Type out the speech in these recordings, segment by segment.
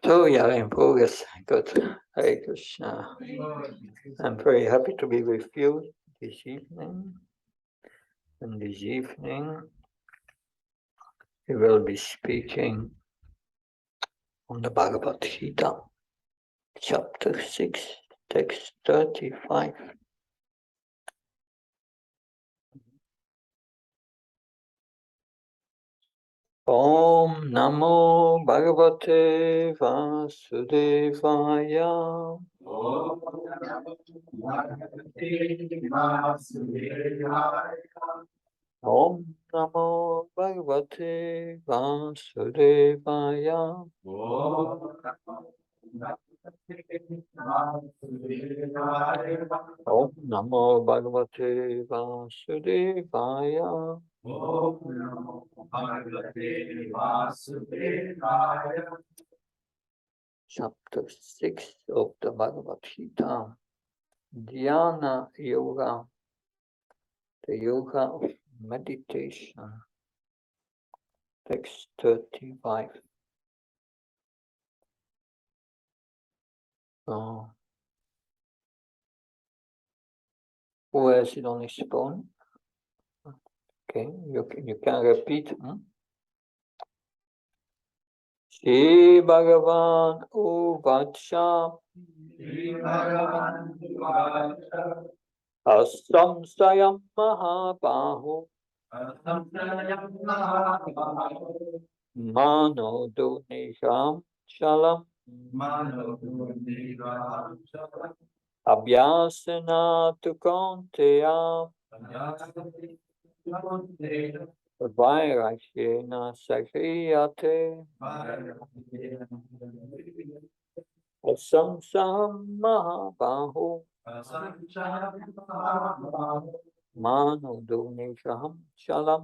So we are in progress. Good. Hare Krishna. I'm very happy to be with you this evening. And this evening we will be speaking on the Bhagavad Gita, chapter 6, text 35. Om Namo Bhagavate Vasudevaya. Om Namo Bhagavate Vasudevaya. Om Namo Bhagavate Vasudevaya. Om Namo Bhagavate Vasudevaya. Om Namo Bhagavate Vasudevaya. Chapter 6 of the Bhagavad Gita, Dhyana Yoga, the Yoga of Meditation, text 35. Who has it on his phone? Okay, you can repeat. Shri Bhagavan Uvacha Asamsayam Mahabahu Mano Dunisham Shalam Abhyasana tu Konteya Vairashyena Sakriyate Asamsam Mahabahu Mano Dunisham Shalam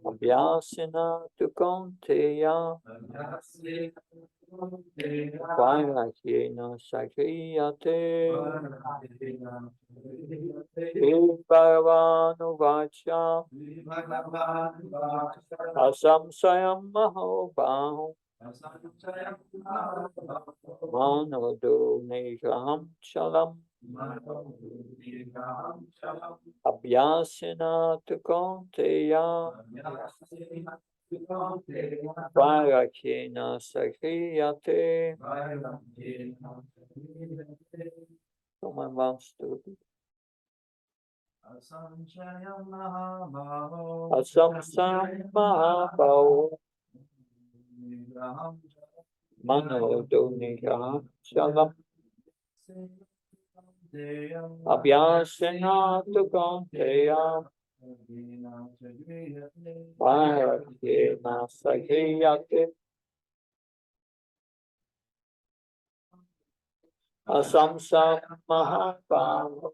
Abhyasana tu Konteya Vairashyena Sakriyate Bhagavan Uvacha Asamsayam Mahabahu Manavado Nijaham Shalam Abhyasana tu Konteya Vairashyena Sakriyate. Someone wants to repeat. Asamsayam Mahabahu Manodo Nijaham Shalam Abhyasana tu Konteya Vairashyena Sakriyate. Asamsam Mahabahu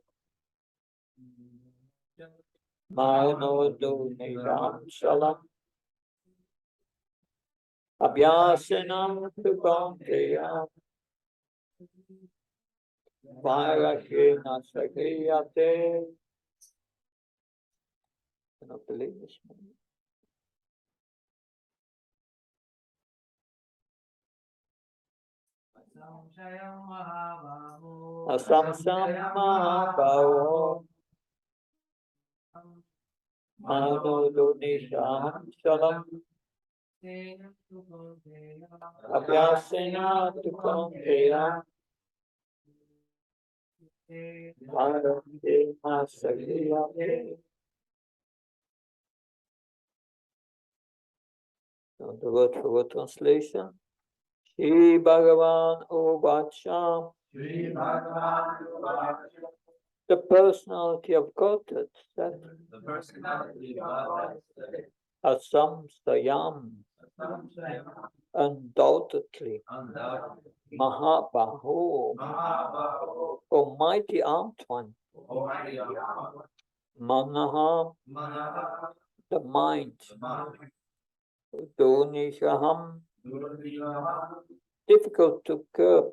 Manodo Nijaham Shalam Abhyasana tu Konteya Vairashyena Sakriyate. I cannot believe this. Asamsam Mahabahu Manodo Nijaham Shalam Abhyasana tu Konteya Vairashyena Sakriyate. So the word for word translation. Shri Bhagavan Uvacha. The personality of Godhead said. Asamsayam. Undoubtedly. Mahabahu. Almighty armed one. Manaha. The mind. Dunishaham. Difficult to curb.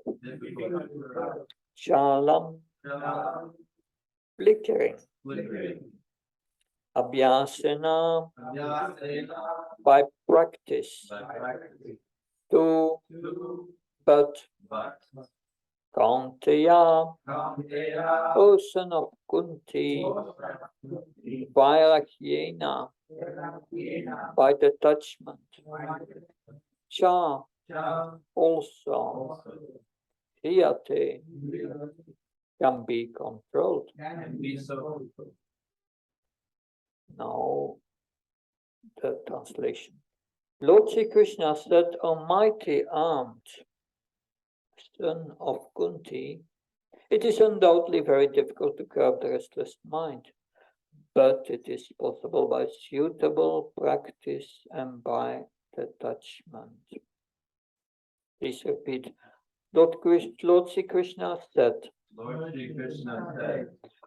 Shalam. Flickering. Abhyasana. By practice to but Kaunteya, O son of Kunti, Vairakyena, by the attachment, Cha, also, Hiyate, can be controlled. Now, the translation. Lord Sri Krishna said, Almighty armed son of Kunti, it is undoubtedly very difficult to curb the restless mind, but it is possible by suitable practice and by detachment. Please repeat. Lord Sri Krishna said,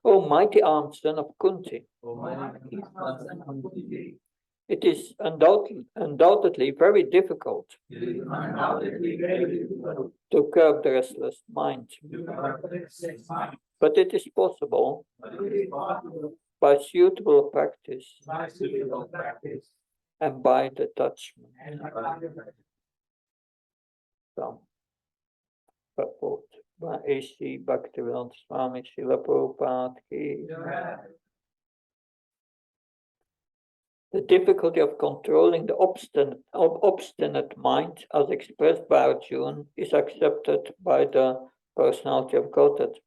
O mighty armed son of Kunti, it is undoubtedly very difficult to curb the restless mind, but it is possible by suitable practice and by detachment. From purport by A.C. Bhaktivedanta Swami Srila Prabhupada ki. The difficulty of controlling the obstinate mind, as expressed by Arjuna, is accepted by the personality of Godhead.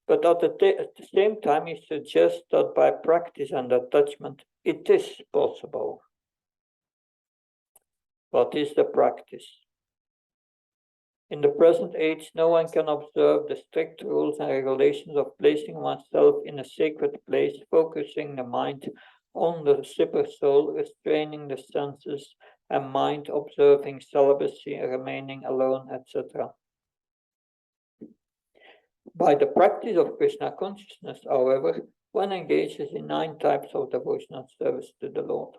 But at the same time, he suggests that by practice and attachment, it is possible. What is the practice? In the present age, no one can observe the strict rules and regulations of placing oneself in a sacred place, focusing the mind on the super soul, restraining the senses and mind, observing celibacy, remaining alone, etc. By the practice of Krishna consciousness, however, one engages in 9 types of devotional service to the Lord.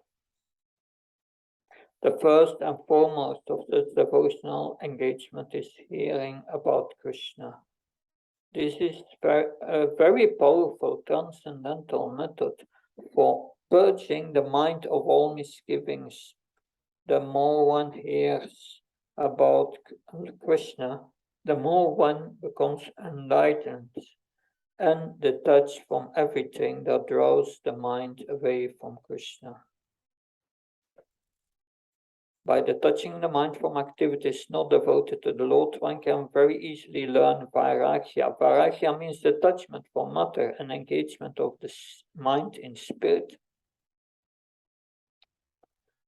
The first and foremost of such devotional engagement is hearing about Krishna. This is a very powerful transcendental method for purging the mind of all misgivings. The more one hears about Krishna, the more one becomes enlightened and detached from everything that draws the mind away from Krishna. By detaching the mind from activities not devoted to the Lord, one can very easily learn vairagya. Vairagya means detachment from matter and engagement of the mind in spirit.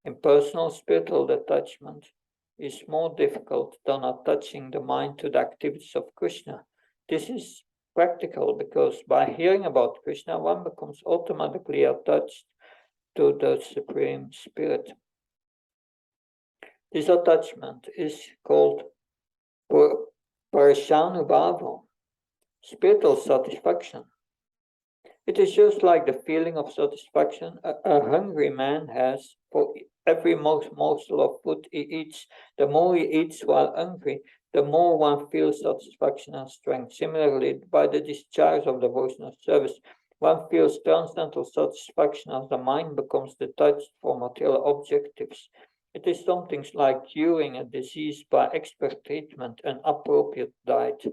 Impersonal spiritual detachment is more difficult than attaching the mind to the activities of Krishna. This is practical because by hearing about Krishna, one becomes automatically attached to the Supreme Spirit. This attachment is called parishanubhava, spiritual satisfaction. It is just like the feeling of satisfaction a hungry man has for every morsel of food he eats. The more he eats while hungry, the more one feels satisfaction and strength. Similarly, by the discharge of devotional service, one feels transcendental satisfaction as the mind becomes detached from material objectives. It is something like curing a disease by expert treatment and appropriate diet.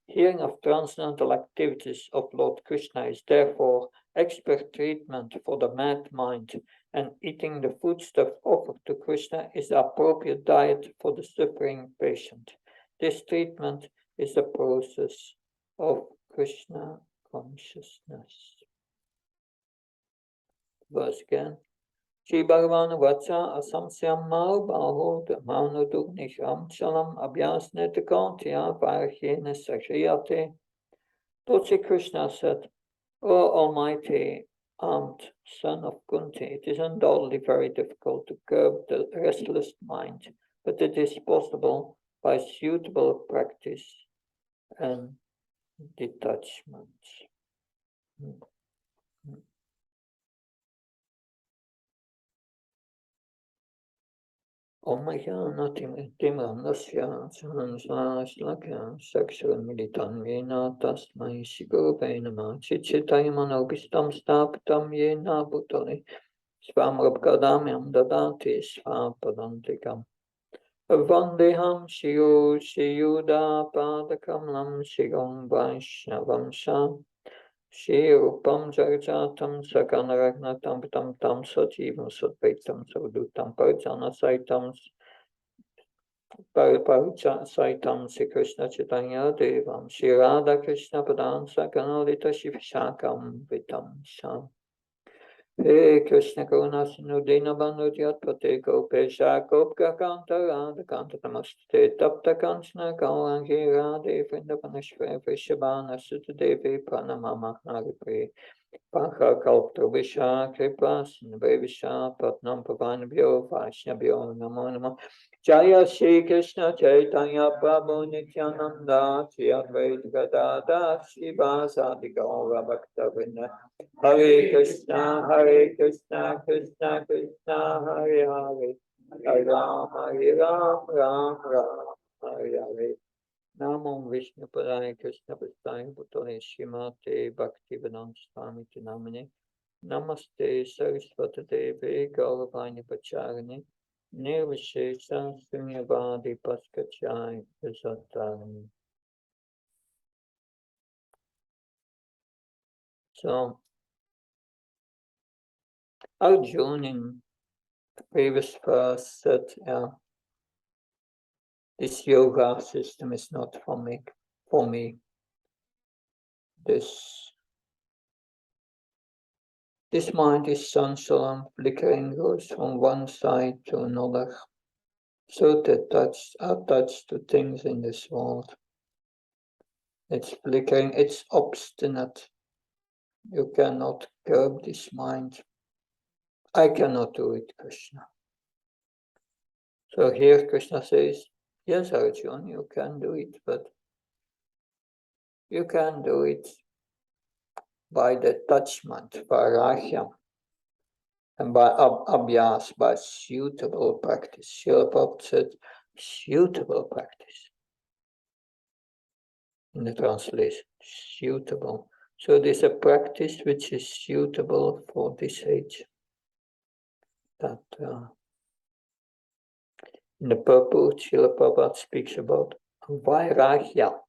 Hearing of transcendental activities of Lord Krishna is therefore expert treatment for the mad mind, and eating the foodstuff offered to Krishna is the appropriate diet for the suffering patient. This treatment is the process of Krishna consciousness. Verse again. Shri Bhagavan Vacha Asamsyam Mau Baho Maunuduk Nisham Chalam Abhyasneta Kauntya Varhyena Sakriyate. Lord Sri Krishna said, O Almighty armed son of Kunti, it is undoubtedly very difficult to curb the restless mind, but it is possible by suitable practice and detachment. Omajanatimranasya sansaslakya sakshamilitam yena tasmai sigurve nama chichitayamanopistam stapitam yena bhutale Svamrapkadamyam dadati svapadantikam. Vandeham Shiyo Shiyuda Padakamalam Shigam Vaishnavam Sham Shirupam Jarjatam Sakanaragnatam Tam Tam Sajivam Satvetam Sardutam Parjana Saitam Saitam Sri Krishna Chaitanya Devam Shri Radha Krishna Padan Sakanalita Shivshakam Vitam Sham He Krishna Karuna Sindhu Dinabandhu Jatpate Gopesha Gopka Kanta Radha Kanta Namaste Tapta Kanchana Kaurangi Radhe Vrindavanashve Vrishabhana Sutta Devi Pranamama Haripriya Pacha Kalpta Visha Kripa Sindhu Visha Patnam Pavanabhyo Vaishnabhyo Namo Namo Jaya Shri Krishna Chaitanya Prabhu Nityananda Shri Advaita Gadadhar Srivasadi Gaura Bhakta Vrinda Hare Krishna, Krishna Krishna, Hare Hare, Hare Ram, Ram Ram, Hare Hare. Namo Vishnu Padaya Krishna Prasthaya Bhutale Srimate Bhaktivedanta Swami Namane. Namaste Saraswati Devi Gauravani Pacharani. Nirvishesha Sunyavadi Paskachai Prasattarani. So, Arjuna in the previous verse said, this yoga system is not for me. This mind is sensual and flickering, goes from one side to another, so attached to things in this world. It's flickering, it's obstinate. You cannot curb this mind. I cannot do it, Krishna. So here Krishna says, yes, Arjuna, you can do it, but you can do it by detachment, vairagya, and by abhyas, by suitable practice. Srila Prabhupada said, suitable practice. In the translation, suitable. So there's a practice which is suitable for this age. That in the purport, Srila Prabhupada speaks about vairagya.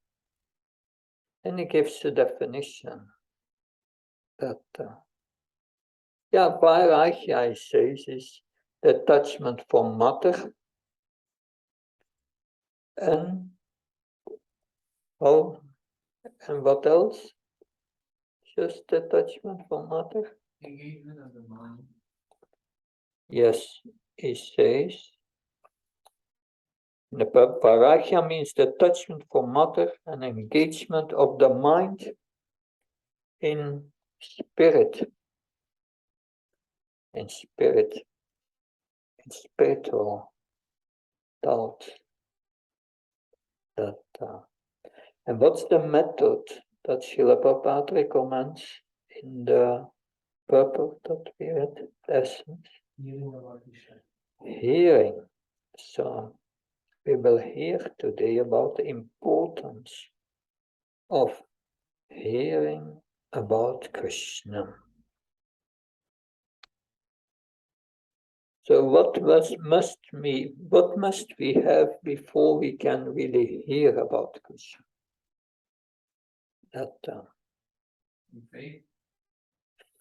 And he gives the definition that vairagya, he says, is detachment from matter and what else? Just detachment from matter? Engagement of the mind. Yes, he says. The vairagya means detachment from matter and engagement of the mind in spirit. In spiritual thought. And what's the method that Srila Prabhupada recommends in the purport that we read? Essence? Hearing. So we will hear today about the importance of hearing about Krishna. So what must we have before we can really hear about Krishna? Faith.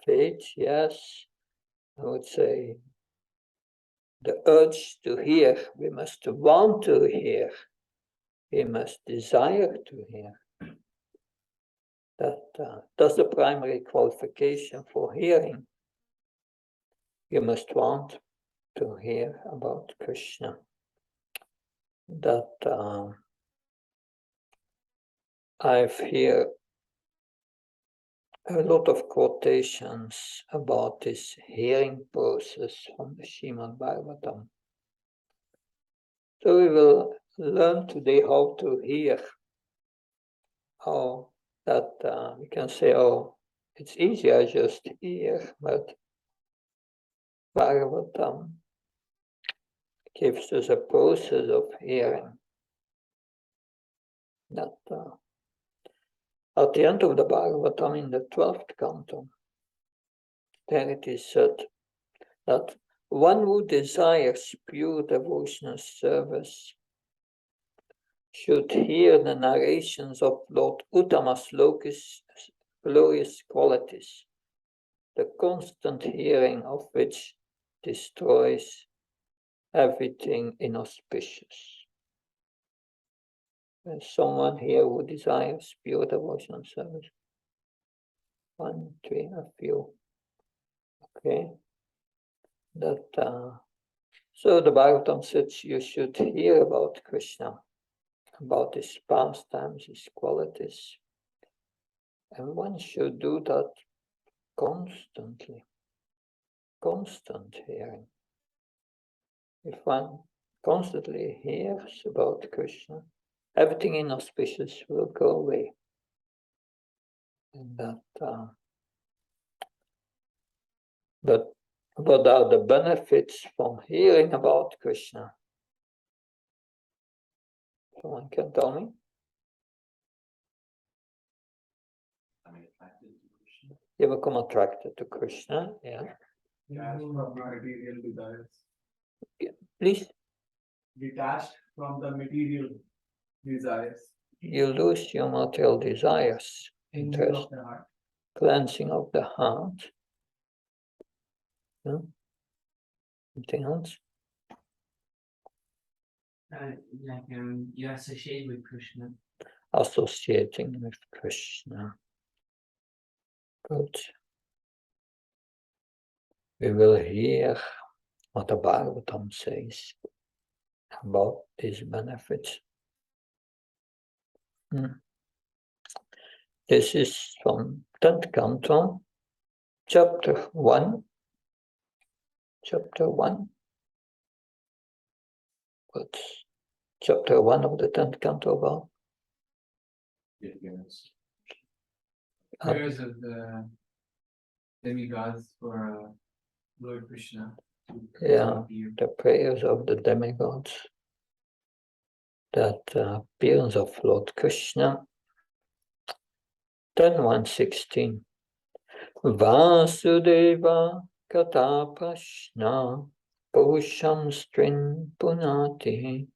Faith, yes. I would say the urge to hear. We must want to hear. We must desire to hear. That's the primary qualification for hearing. You must want to hear about Krishna. I've heard a lot of quotations about this hearing process from the Srimad Bhagavatam. So we will learn today how to hear. We can say, it's easier just to hear, but Bhagavatam gives us a process of hearing. At the end of the Bhagavatam, in the 12th canto, there it is said that one who desires pure devotional service should hear the narrations of Lord Uttama's glorious qualities, the constant hearing of which destroys everything inauspicious. There's someone here who desires pure devotional service. 1, 3, a few. Okay. So the Bhagavatam says you should hear about Krishna, about his pastimes, his qualities. And one should do that constantly. Constant hearing. If one constantly hears about Krishna, everything inauspicious will go away. And but what are the benefits from hearing about Krishna? Someone can tell me? You become attracted to Krishna, yeah. Detached from the material desires. Please? Detached from the material desires. You lose your material desires, interest, Of the heart. cleansing of the heart. Yeah. Anything else? You associate with Krishna. Associating with Krishna. Good. We will hear what the Bhagavatam says about these benefits. This is from 10th Canto, chapter 1. Chapter 1. What's chapter 1 of the 10th Canto about? Yes. Prayers of the demigods for Lord Krishna. Yeah, the prayers of the demigods. That appearance of Lord Krishna. 10.1.16. Vasudeva kata prashna purusham strin punati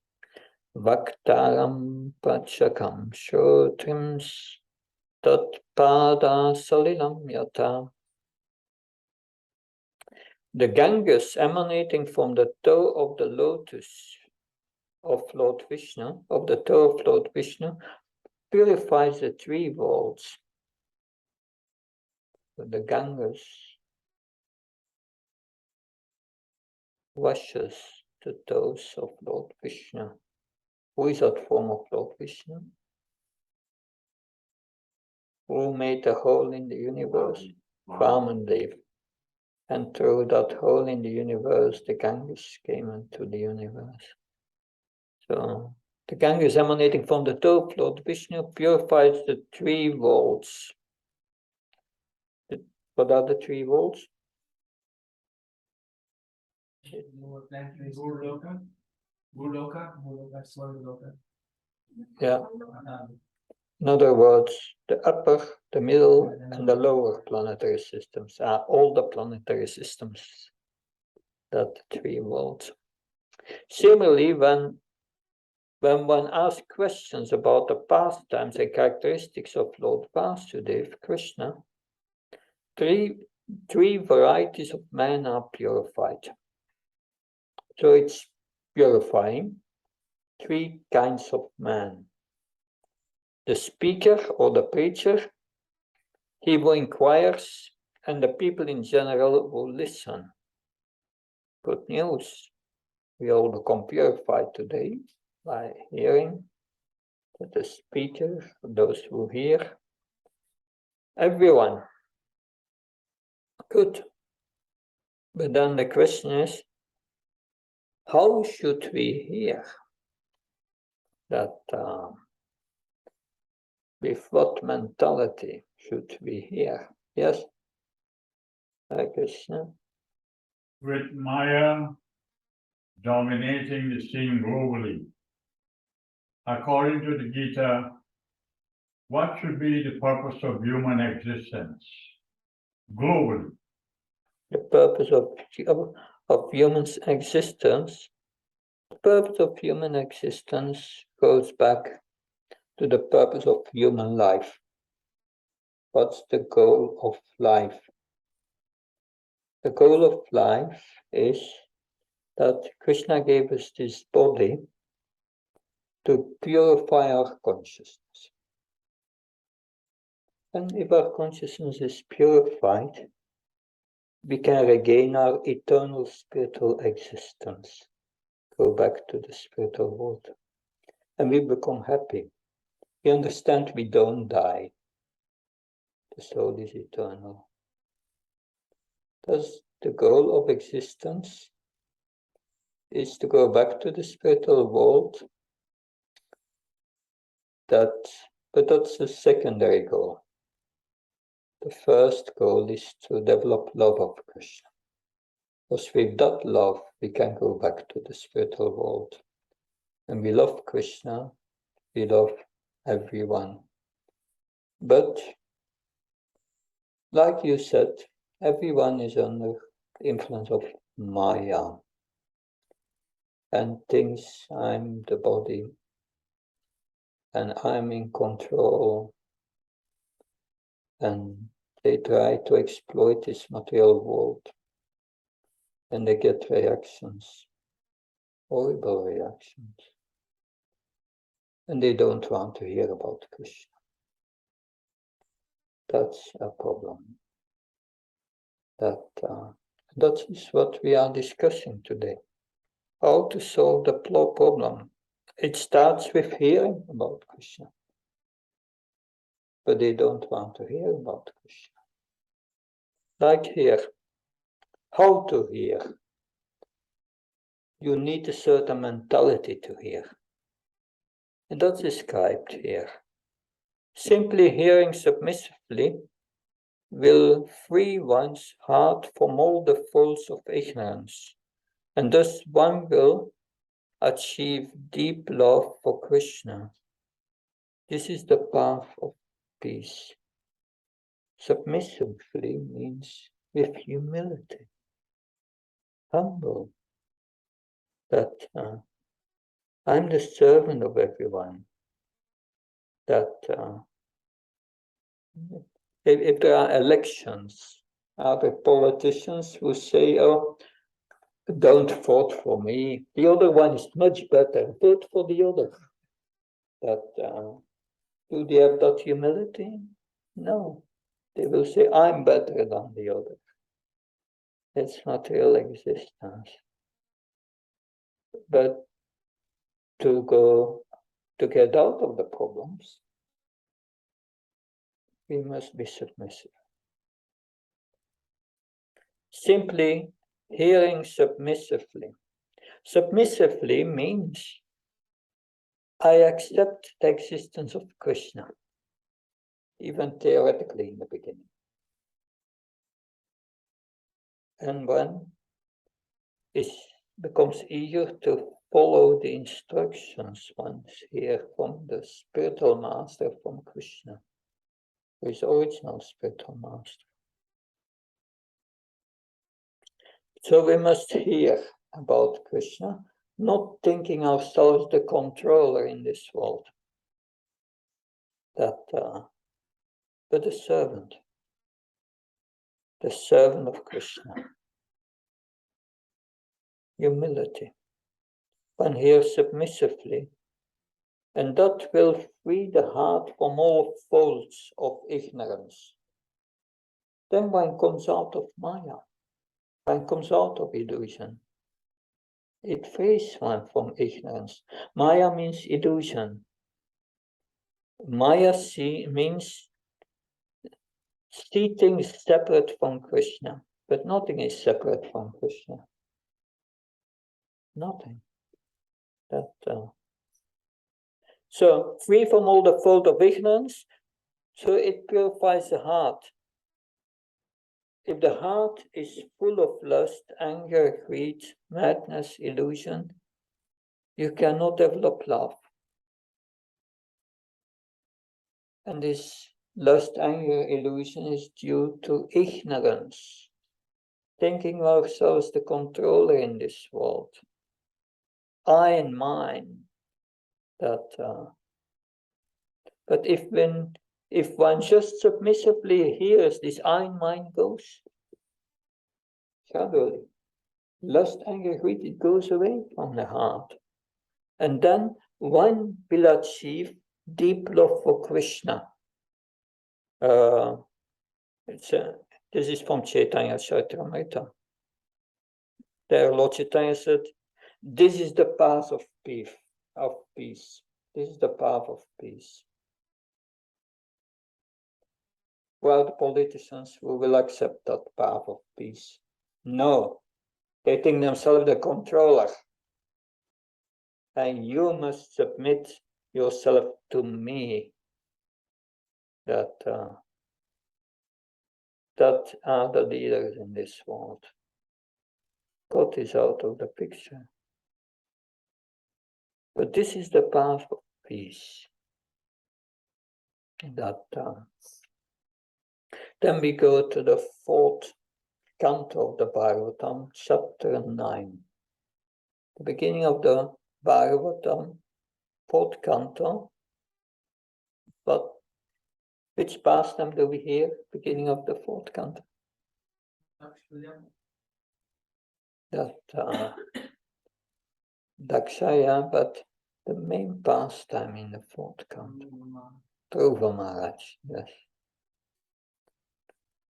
vaktaram pachakam shrotrims tatpada salilam yata. The Ganges emanating from the toe of the lotus of Lord Vishnu, of the toe of Lord Vishnu, purifies the three worlds. The Ganges washes the toes of Lord Vishnu. Who is that form of Lord Vishnu? Who made a hole in the universe? Vamandev. And through that hole in the universe, the Ganges came into the universe. So the Ganges emanating from the toe of Lord Vishnu purifies the three worlds. What are the three worlds? Yeah. In other words, the upper, the middle, and the lower planetary systems are all the planetary systems. That three worlds. Similarly, when one asks questions about the pastimes and characteristics of Lord Vasudeva Krishna, three varieties of man are purified. So it's purifying three kinds of man. The speaker or the preacher, he who inquires, and the people in general who listen. Good news. We all become purified today by hearing that the speaker, those who hear, everyone. Good. But then the question is, how should we hear? That with what mentality should we hear? Yes? Hare Krishna. With Maya dominating the scene globally. According to the Gita, what should be the purpose of human existence globally? the purpose of human's existence. The purpose of human existence goes back to the purpose of human life. What's the goal of life? The goal of life is that Krishna gave us this body to purify our consciousness. And if our consciousness is purified, we can regain our eternal spiritual existence, go back to the spiritual world, and we become happy. We understand we don't die. The soul is eternal. Thus, the goal of existence is to go back to the spiritual world. But that's a secondary goal. The first goal is to develop love of Krishna. Because with that love, we can go back to the spiritual world. And we love Krishna, we love everyone. But, like you said, everyone is under the influence of Maya. And thinks I'm the body, and I'm in control. And they try to exploit this material world. And they get reactions, horrible reactions. And they don't want to hear about Krishna. That's a problem. That is what we are discussing today. How to solve the problem. It starts with hearing about Krishna. But they don't want to hear about Krishna. Like here, how to hear? You need a certain mentality to hear. And that's described here. Simply hearing submissively will free one's heart from all the faults of ignorance, and thus one will achieve deep love for Krishna. This is the path of peace. Submissively means with humility, humble, that I'm the servant of everyone, that if there are elections, are there politicians who say, oh, don't vote for me, the other one is much better, vote for the other. That do they have that humility? No. They will say, I'm better than the other. It's not real existence. But to get out of the problems, we must be submissive. Simply hearing submissively. Submissively means I accept the existence of Krishna, even theoretically in the beginning. And when it becomes easier to follow the instructions once hear from the spiritual master, from Krishna, who is original spiritual master. So we must hear about Krishna, not thinking ourselves the controller in this world, but the servant of Krishna. Humility. One hears submissively, and that will free the heart from all faults of ignorance. Then one comes out of Maya, one comes out of illusion. It frees one from ignorance. Maya means illusion. Maya means see things separate from Krishna, but nothing is separate from Krishna. Nothing. So free from all the fault of ignorance, so it purifies the heart. If the heart is full of lust, anger, greed, madness, illusion, you cannot develop love. And this lust, anger, illusion is due to ignorance. thinking ourselves the controller in this world. I and mine. But if one just submissively hears this I and mine goes, gradually, lust, anger, greed, it goes away from the heart. And then one will achieve deep love for Krishna. This is from Chaitanya Charitamrita. There, Lord Chaitanya said, this is the path of peace. This is the path of peace. Well, the politicians who will accept that path of peace. No, they think themselves the controller. And you must submit yourself to me. That are the leaders in this world. God is out of the picture. But this is the path of peace. Then we go to the 4th canto of the Bhagavatam, chapter 9. The beginning of the Bhagavatam, 4th canto. But which pastime do we hear? Beginning of the 4th canto. Dakshaya, but the main pastime in the 4th canto. Dhruva Maharaj, yes.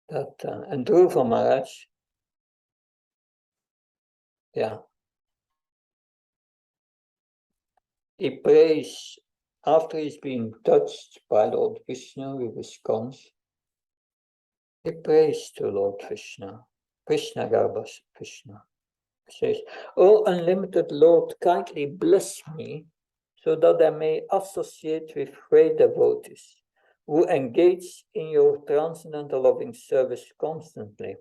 And Dhruva Maharaj, he prays after he's been touched by Lord Krishna with his conch. He prays to Lord Krishna, Krishna Garbhas Krishna. He says, "O unlimited Lord, kindly bless me so that I may associate with great devotees who engage in your transcendental loving service constantly.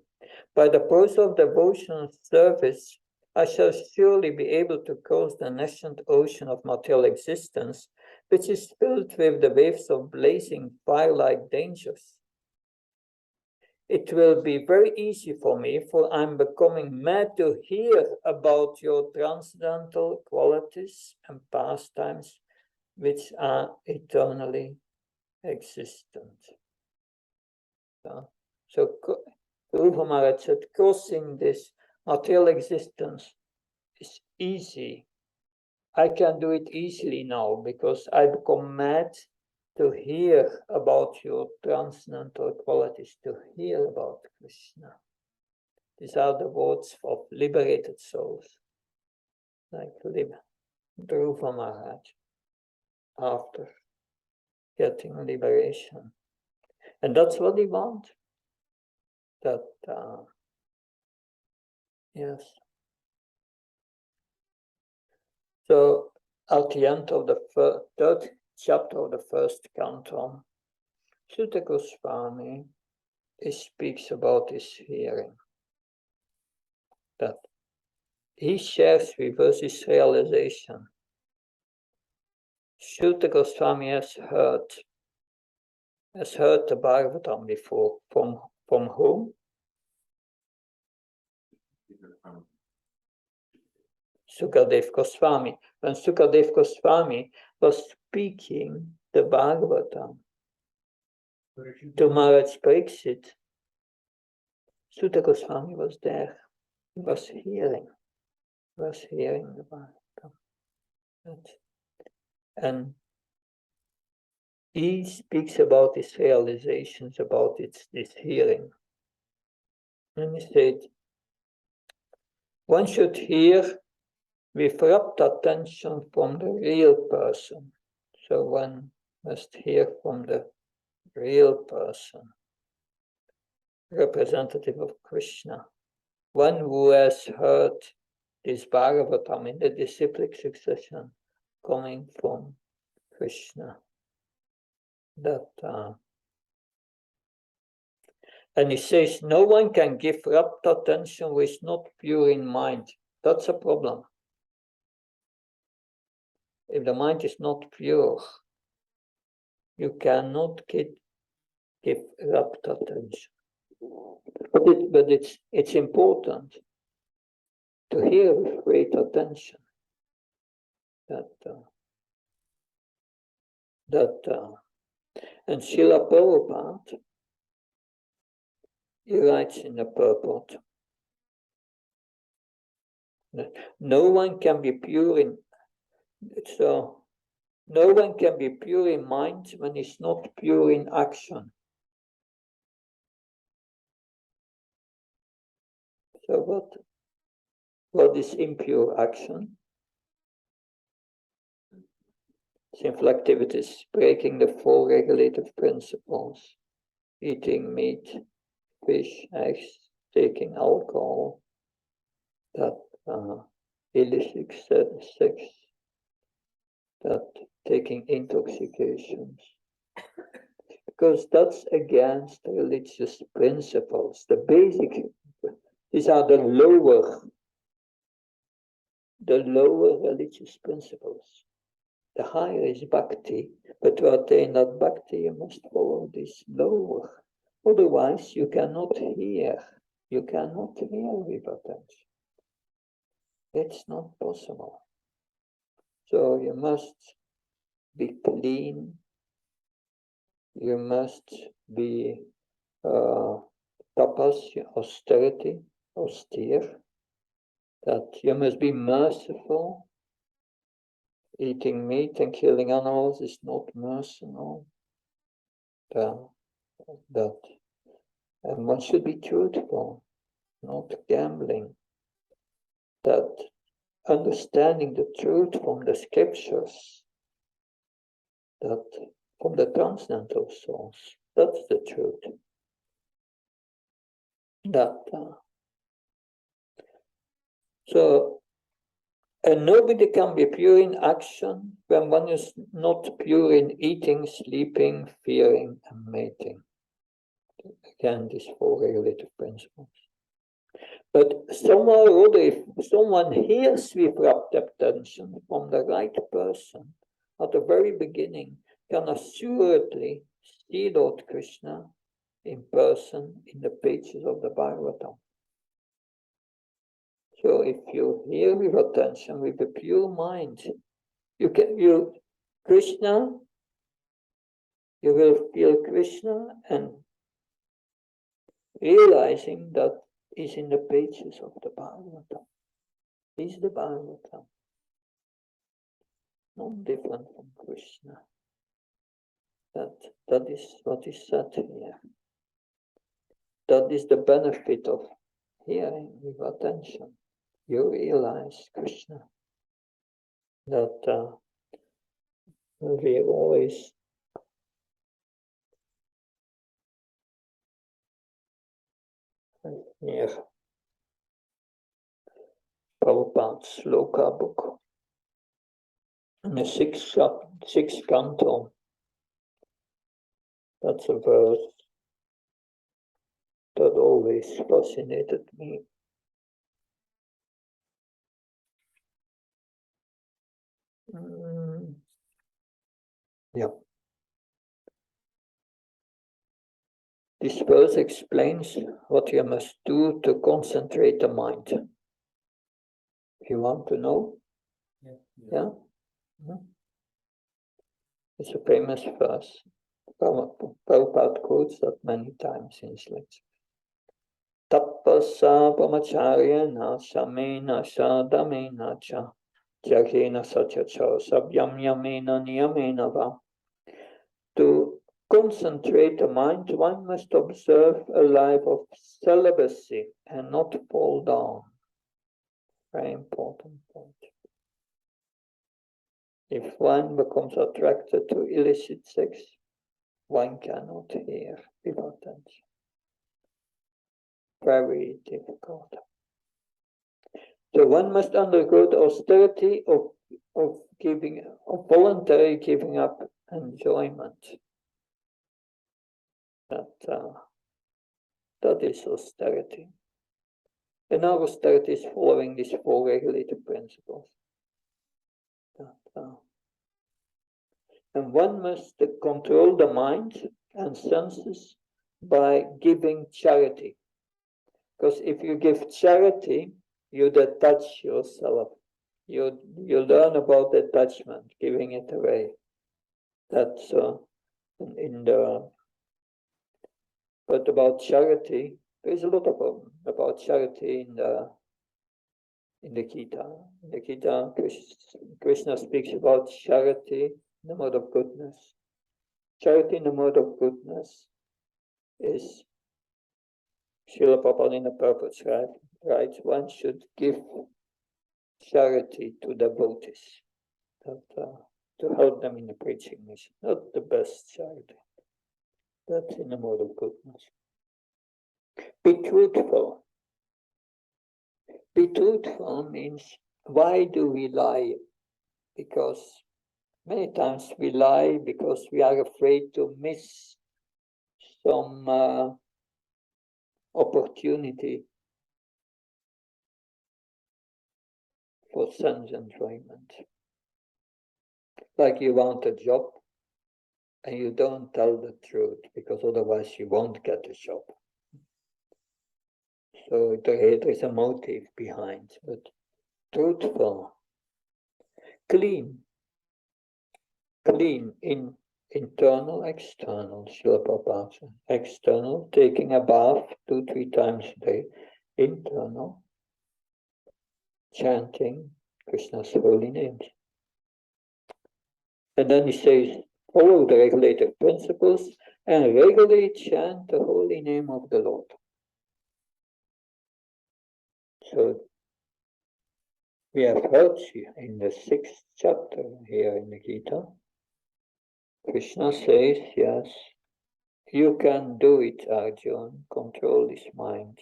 By the process of devotional service, I shall surely be able to cross the nascent ocean of material existence, which is filled with the waves of blazing fire-like dangers. It will be very easy for me, for I'm becoming mad to hear about your transcendental qualities and pastimes, which are eternally existent." So Dhruva Maharaj said, crossing this material existence is easy. I can do it easily now because I become mad to hear about your transcendental qualities, to hear about Krishna. These are the words of liberated souls, like Dhruva Maharaj, after getting liberation. And that's what he wants. Yes. So at the end of the 3rd chapter of the 1st canto, Sutta Goswami speaks about his hearing. That he shares with us his realization. Sutta Goswami has heard the Bhagavatam before. From whom? Sukadev Goswami. When Sukadev Goswami was speaking the Bhagavatam to Maharaj Pariksit, Sutta Goswami was there. He was hearing the Bhagavatam. And he speaks about his realizations, about this hearing. And he said, one should hear with rapt attention from the real person. So one must hear from the real person, representative of Krishna. One who has heard this Bhagavatam in the disciplic succession coming from Krishna. And he says, no one can give rapt attention who is not pure in mind. That's a problem. If the mind is not pure, you cannot give rapt attention. But it's important to hear with great attention that and Srila Prabhupada, he writes in the purport, no one can be pure in mind when he's not pure in action. So what is impure action? Sinful activities, breaking the four regulative principles, eating meat, fish, eggs, taking alcohol, that illicit sex, that taking intoxications, because that's against religious principles. The basic, these are the lower religious principles. The higher is bhakti, but to attain that bhakti, you must follow this lower. Otherwise, you cannot hear. You cannot hear with attention. It's not possible. So you must be clean. You must be tapas, austere. That you must be merciful. Eating meat and killing animals is not merciful. That and one should be truthful, not gambling. That understanding the truth from the scriptures, that from the transcendental source, that's the truth. And nobody can be pure in action when one is not pure in eating, sleeping, fearing, and mating. Again, these four regulative principles. But somehow or other, if someone hears with rapt attention from the right person at the very beginning, can assuredly see Lord Krishna in person in the pages of the Bhagavatam. So if you hear with attention, with a pure mind, you will feel Krishna and realizing that is in the pages of the Bhagavatam. Is the Bhagavatam. Not different from Krishna. That is what is said here. That is the benefit of hearing with attention. You realize Krishna. That we always here Prabhupada's Sloka book. In the sixth canto, that's a verse that always fascinated me. Yeah. This verse explains what you must do to concentrate the mind. If you want to know? Yeah? It's a famous verse. Prabhupada quotes that many times in his lecture. Tapasa brahmacharyena samena sadamena cha jaghena satyacha sabhyamyamena niyamena va. To concentrate the mind, one must observe a life of celibacy and not fall down. Very important point. If one becomes attracted to illicit sex, one cannot hear with attention. Very difficult. So one must undergo the austerity of voluntary giving up enjoyment. That is austerity. And our austerity is following these four regulative principles. And one must control the mind and senses by giving charity. Because if you give charity, you detach yourself. You learn about detachment, giving it away. That's in the. But about charity, there is a lot about charity in the Gita. In the Gita, Krishna speaks about charity in the mode of goodness. Charity in the mode of goodness is Srila Prabhupada in the purpose, right? One should give charity to devotees, to help them in the preaching mission. Not the best charity. That's in the mode of goodness. Be truthful. Be truthful means, why do we lie? Because many times we lie because we are afraid to miss some opportunity for sense enjoyment. Like you want a job and you don't tell the truth because otherwise you won't get a job. So there is a motive behind, but truthful, clean in internal, external. Srila Prabhupada. External, taking a bath 2-3 times a day. Internal, chanting Krishna's holy names. And then he says, follow the regulative principles and regularly chant the holy name of the Lord. So we have heard in the 6th chapter here in the Gita, Krishna says, yes, you can do it, Arjuna, control his mind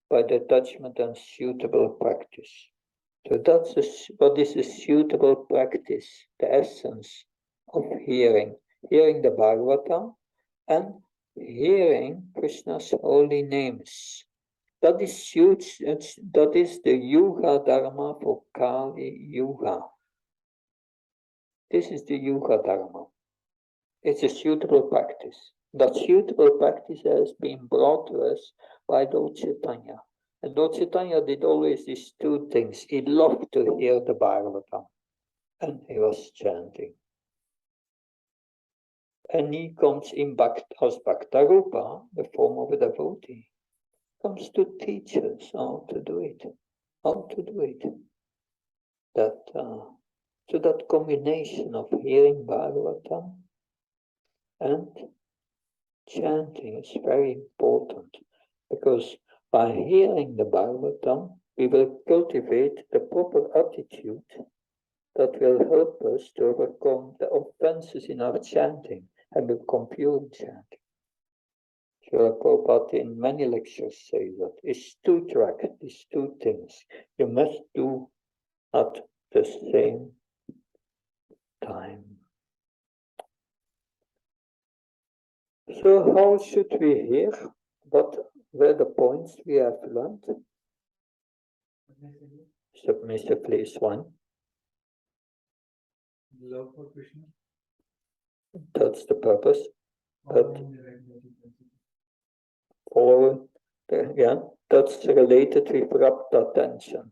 by detachment and suitable practice. So that's what is a suitable practice, the essence of hearing the Bhagavatam and hearing Krishna's holy names. That is huge. That is the Yuga Dharma for Kali Yuga. This is the Yuga Dharma. It's a suitable practice. That suitable practice has been brought to us by Lord Chaitanya. And Lord Chaitanya did always these 2 things. He loved to hear the Bhagavatam. And he was chanting. And he comes in as Bhaktarupa, the form of a devotee. Comes to teach us how to do it. So that combination of hearing Bhagavatam and chanting is very important, because by hearing the Bhagavatam, we will cultivate the proper attitude that will help us to overcome the offenses in our chanting and become pure in chanting. Srila Prabhupada in many lectures say that it's 2 tracks, these 2 things you must do at the same time. So how should we hear? What were the points we have learned? Submissively is one. Love for Krishna. That's the purpose. Following the regulative principles. Following, yeah, that's related with rapt attention.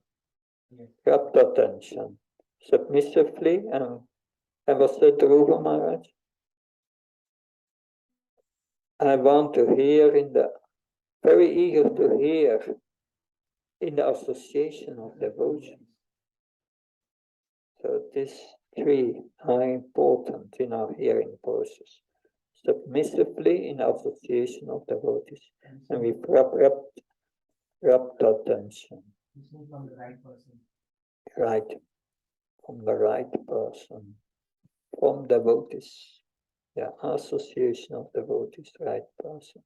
Yes. Rapt attention. Submissively, and what's the Dhruva Maharaj? I want to hear very eager to hear in the association of devotion. So these 3 are important in our hearing process. Submissively in association of devotees, and with rapt attention. Listening from the right person. Right, from the right person, from devotees. Yeah, association of devotees, right person.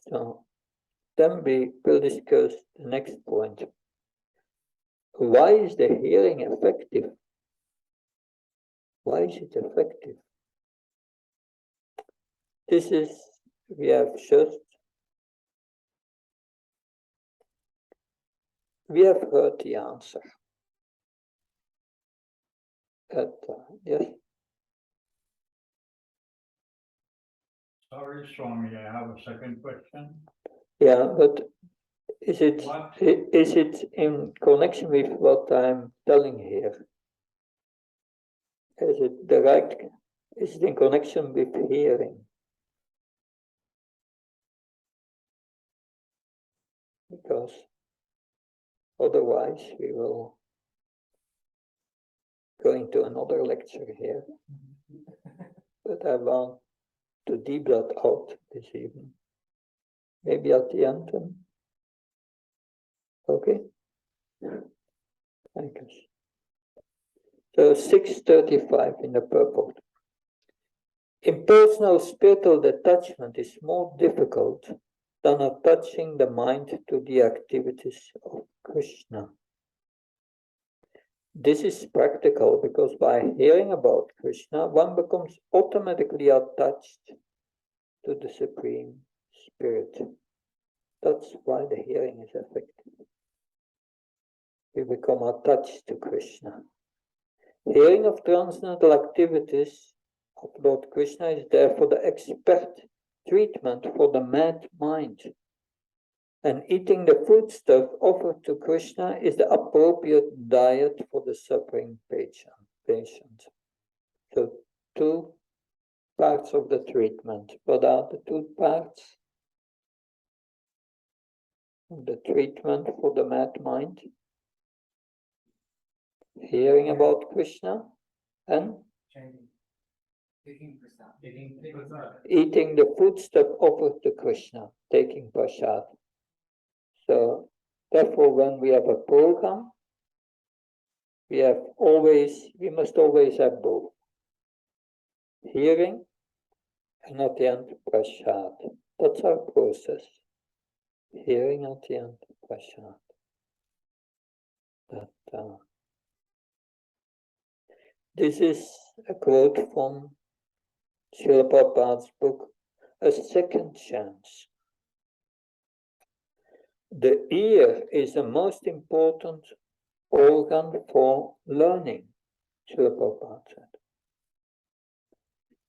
So then we will discuss the next point. Why is the hearing effective? Why is it effective? We have heard the answer. Yes, Sorry, Swami, I have a second question. yeah, but is it What? is it in connection with what I'm telling here? Is it the right? Is it in connection with hearing? Because otherwise we will go into another lecture here. But I want to deep that out this evening. Maybe at the end then. Okay. Thank you. So 635 in the purport. Impersonal spiritual detachment is more difficult than attaching the mind to the activities of Krishna. This is practical because by hearing about Krishna, one becomes automatically attached to the Supreme Spirit. That's why the hearing is effective. We become attached to Krishna. Hearing of transcendental activities of Lord Krishna is therefore the expert treatment for the mad mind. And eating the foodstuff offered to Krishna is the appropriate diet for the suffering patient. So, two parts of the treatment. What are the two parts of the treatment for the mad mind? Hearing about Krishna and Chanting. Taking prasad. eating the foodstuff offered to Krishna, taking prasad. So, therefore, when we have a program, we must always have both. Hearing and at the end, prasad. That's our process. Hearing at the end, prasad. This is a quote from Srila Prabhupada's book, A Second Chance. The ear is the most important organ for learning, Srila Prabhupada said.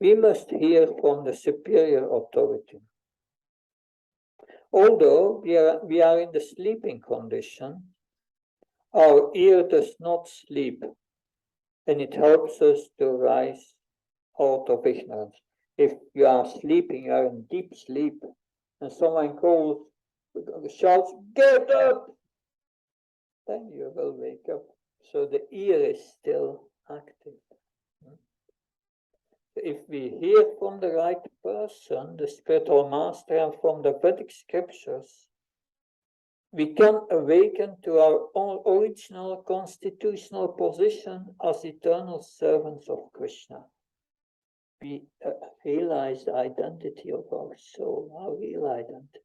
We must hear from the superior authority. Although we are in the sleeping condition, our ear does not sleep, and it helps us to rise out of ignorance. If you are sleeping, you are in deep sleep, and someone calls, shouts, "Get up!" then you will wake up. So the ear is still active. If we hear from the right person, the spiritual master, and from the Vedic scriptures, we can awaken to our own original constitutional position as eternal servants of Krishna. We realize the identity of our soul, our real identity.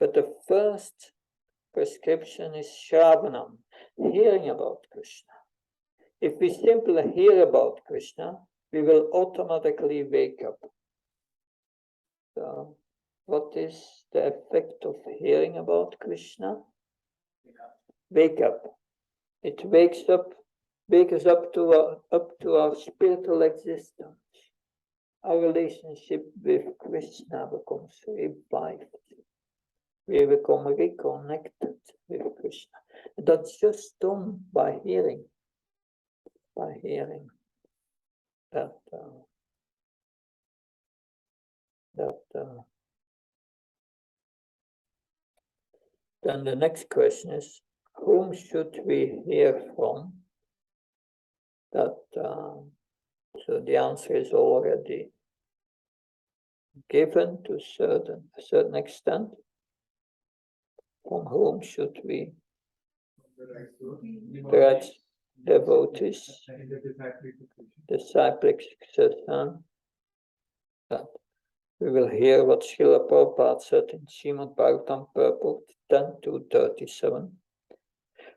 But the first prescription is Shravanam, hearing about Krishna. If we simply hear about Krishna, we will automatically wake up. So, what is the effect of hearing about Krishna? Wake up. It wakes us up to our spiritual existence. Our relationship with Krishna becomes revived. We become reconnected with Krishna. That's just done by hearing. By hearing that then the next question is, whom should we hear from? So the answer is already given to a certain extent. From whom should we? The right devotees, disciplic succession. That we will hear what Srila Prabhupada said in Srimad Bhagavatam Purport 10.2.37.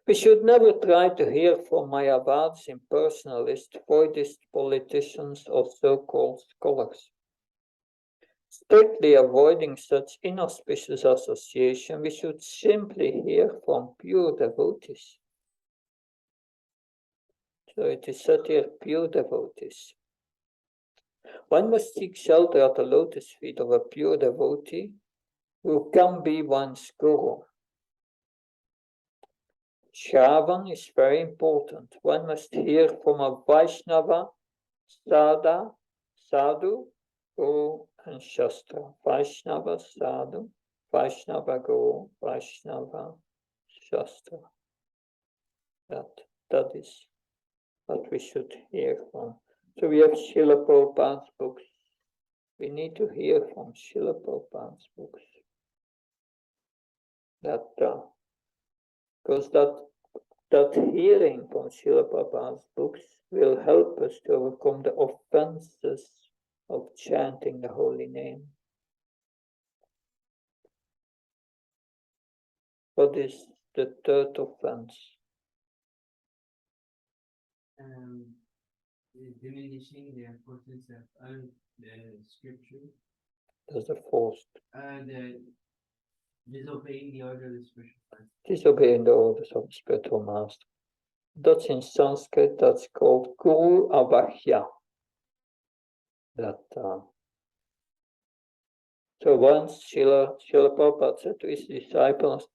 We should never try to hear from Mayavads, impersonalists, Voidist politicians, or so-called scholars. Strictly avoiding such inauspicious association, we should simply hear from pure devotees. So it is said here, pure devotees. One must seek shelter at the lotus feet of a pure devotee who can be one's guru. Shravan is very important. One must hear from a Vaishnava, sadhu, guru, and shastra. Vaishnava, sadhu, Vaishnava, guru, Vaishnava, shastra. That is what we should hear from. So we have Srila Prabhupada's books. We need to hear from Srila Prabhupada's books. Because that hearing from Srila Prabhupada's books will help us to overcome the offenses of chanting the holy name. What is the third offense? Diminishing the importance of the scripture. That's the fourth. The disobeying the order of the spiritual master. Disobeying the orders of the spiritual master. That's in Sanskrit, that's called Guru Avahya. So once Srila Prabhupada said to his disciples,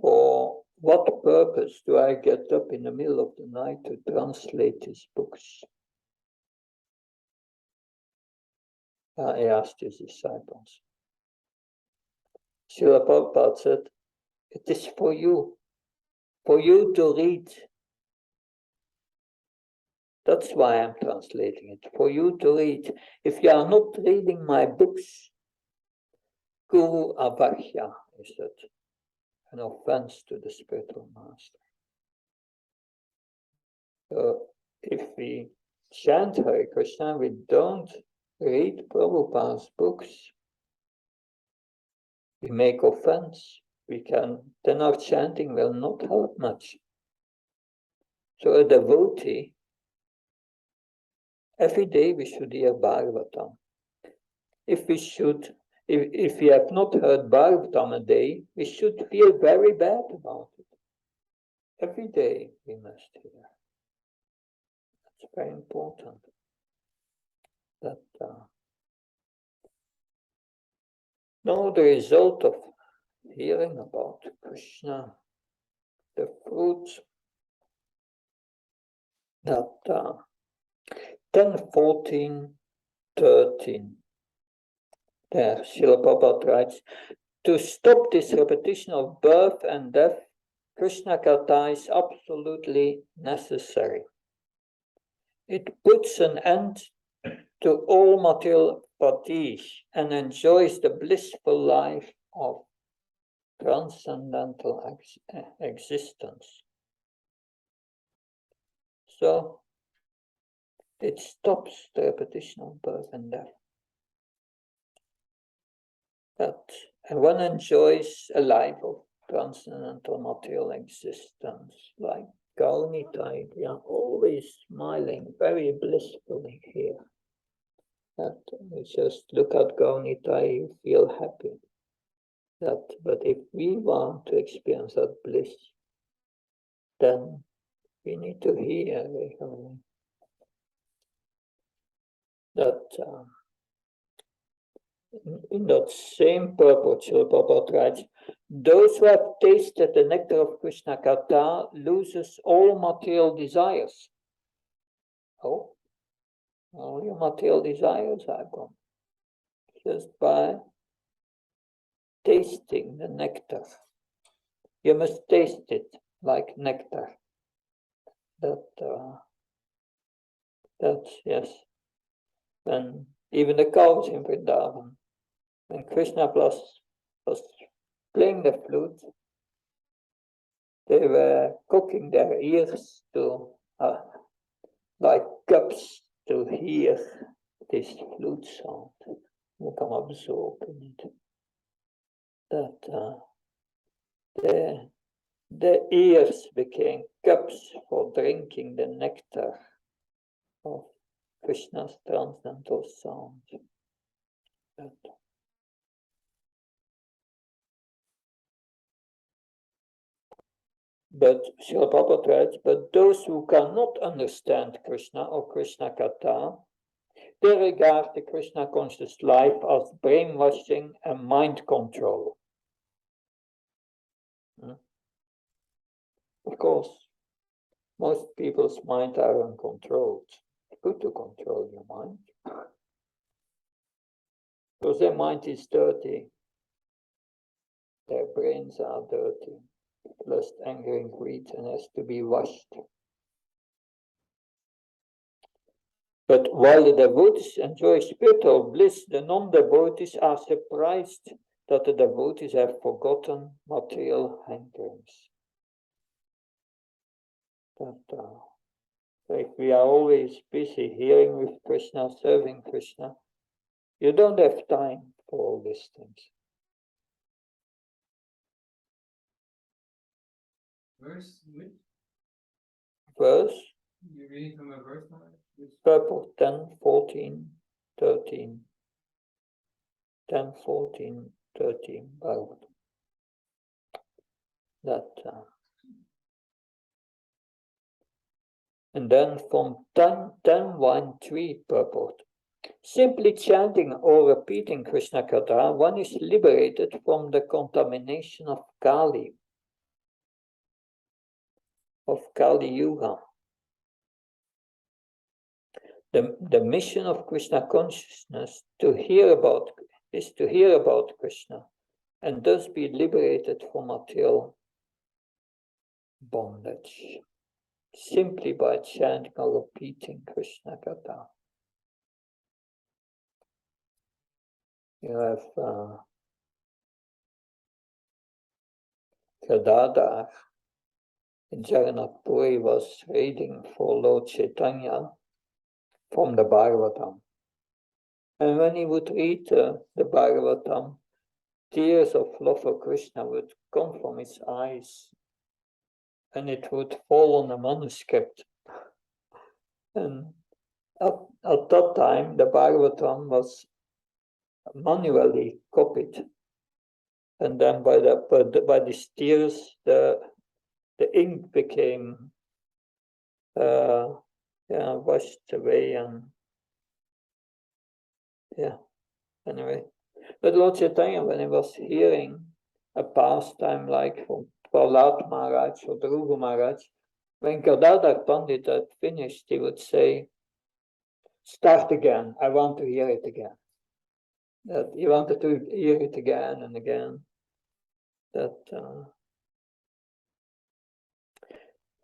for what purpose do I get up in the middle of the night to translate his books? He asked his disciples. Srila Prabhupada said, it is for you to read. That's why I'm translating it, for you to read. If you are not reading my books, Guru Avahya is that an offense to the spiritual master. So if we chant Hare Krishna, we don't read Prabhupada's books, we make offense. Then our chanting will not help much. So a devotee, every day we should hear Bhagavatam. If we have not heard Bhagavatam a day, we should feel very bad about it. Every day we must hear. That's very important. Now the result of hearing about Krishna, the fruits that 10, 14, 13. There, Srila Prabhupada writes, to stop this repetition of birth and death, Krishna Katha is absolutely necessary. It puts an end to all material fatigue and enjoys the blissful life of transcendental existence. So, it stops the repetition of birth and death. And one enjoys a life of transcendental material existence, like Gaunitai. We are always smiling, very blissfully here. You just look at Gaunitai, you feel happy. But if we want to experience that bliss, then we need to hear that. In that same purport, Srila Prabhupada writes, those who have tasted the nectar of Krishna Katha loses all material desires. Oh, all your material desires are gone. Just by tasting the nectar. You must taste it like nectar. That's, yes. And even the cows in Vrindavan, when Krishna was playing the flute, they were cocking their ears to like cups to hear this flute sound. You can absorb in it. That the ears became cups for drinking the nectar of Krishna's transcendental sound. But Srila Prabhupada writes, but those who cannot understand Krishna or Krishna Katha, they regard the Krishna conscious life as brainwashing and mind control. Of course, most people's minds are uncontrolled. It's good to control your mind. Because their mind is dirty. Their brains are dirty. Lust, anger, and greed, and has to be washed. But while the devotees enjoy spiritual bliss, the non-devotees are surprised that the devotees have forgotten material hankerings. If we are always busy hearing with Krishna, serving Krishna, you don't have time for all these things. Verse which? Verse? You're reading from a verse now? Purple 10, 14, 13. 10, 14, 13. And then from 10, 1, 3 purport. Simply chanting or repeating Krishna Katha, one is liberated from the contamination of Kali Yuga. The mission of Krishna consciousness is to hear about Krishna and thus be liberated from material bondage, simply by chanting or repeating Krishna Katha. You have Gadadhar in Jagannath Puri was reading for Lord Chaitanya from the Bhagavatam. And when he would read the Bhagavatam, tears of love for Krishna would come from his eyes and it would fall on the manuscript. And at that time, the Bhagavatam was manually copied. And then by these tears, the ink became washed away and anyway. But Lord Chaitanya, when he was hearing a pastime like from Prahlad Maharaj or Dhruva Maharaj, when Gadadhar Pandit had finished, he would say, start again, I want to hear it again. That he wanted to hear it again and again. That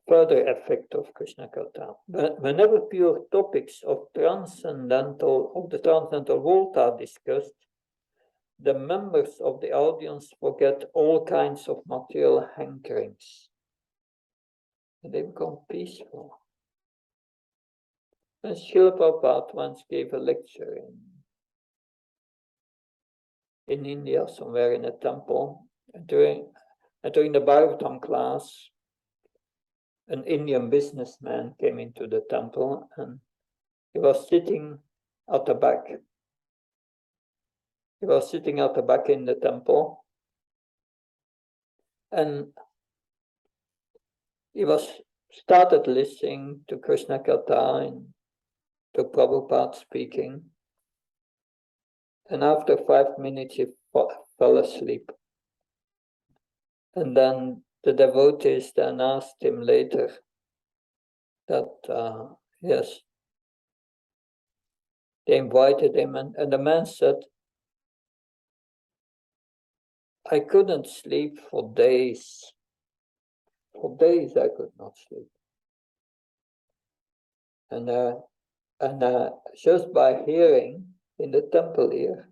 further effect of Krishna Katha. But whenever pure topics of the transcendental world are discussed, the members of the audience forget all kinds of material hankerings. And they become peaceful. And Srila Prabhupada once gave a lecture in India, somewhere in a temple. And during the Bhagavatam class, an Indian businessman came into the temple and he was sitting at the back. He was sitting at the back in the temple and he started listening to Krishna Katha and to Prabhupada speaking. And after 5 minutes he fell asleep. And then the devotees then asked him later that, yes, they invited him and the man said, I couldn't sleep for days. For days I could not sleep. And just by hearing in the temple here,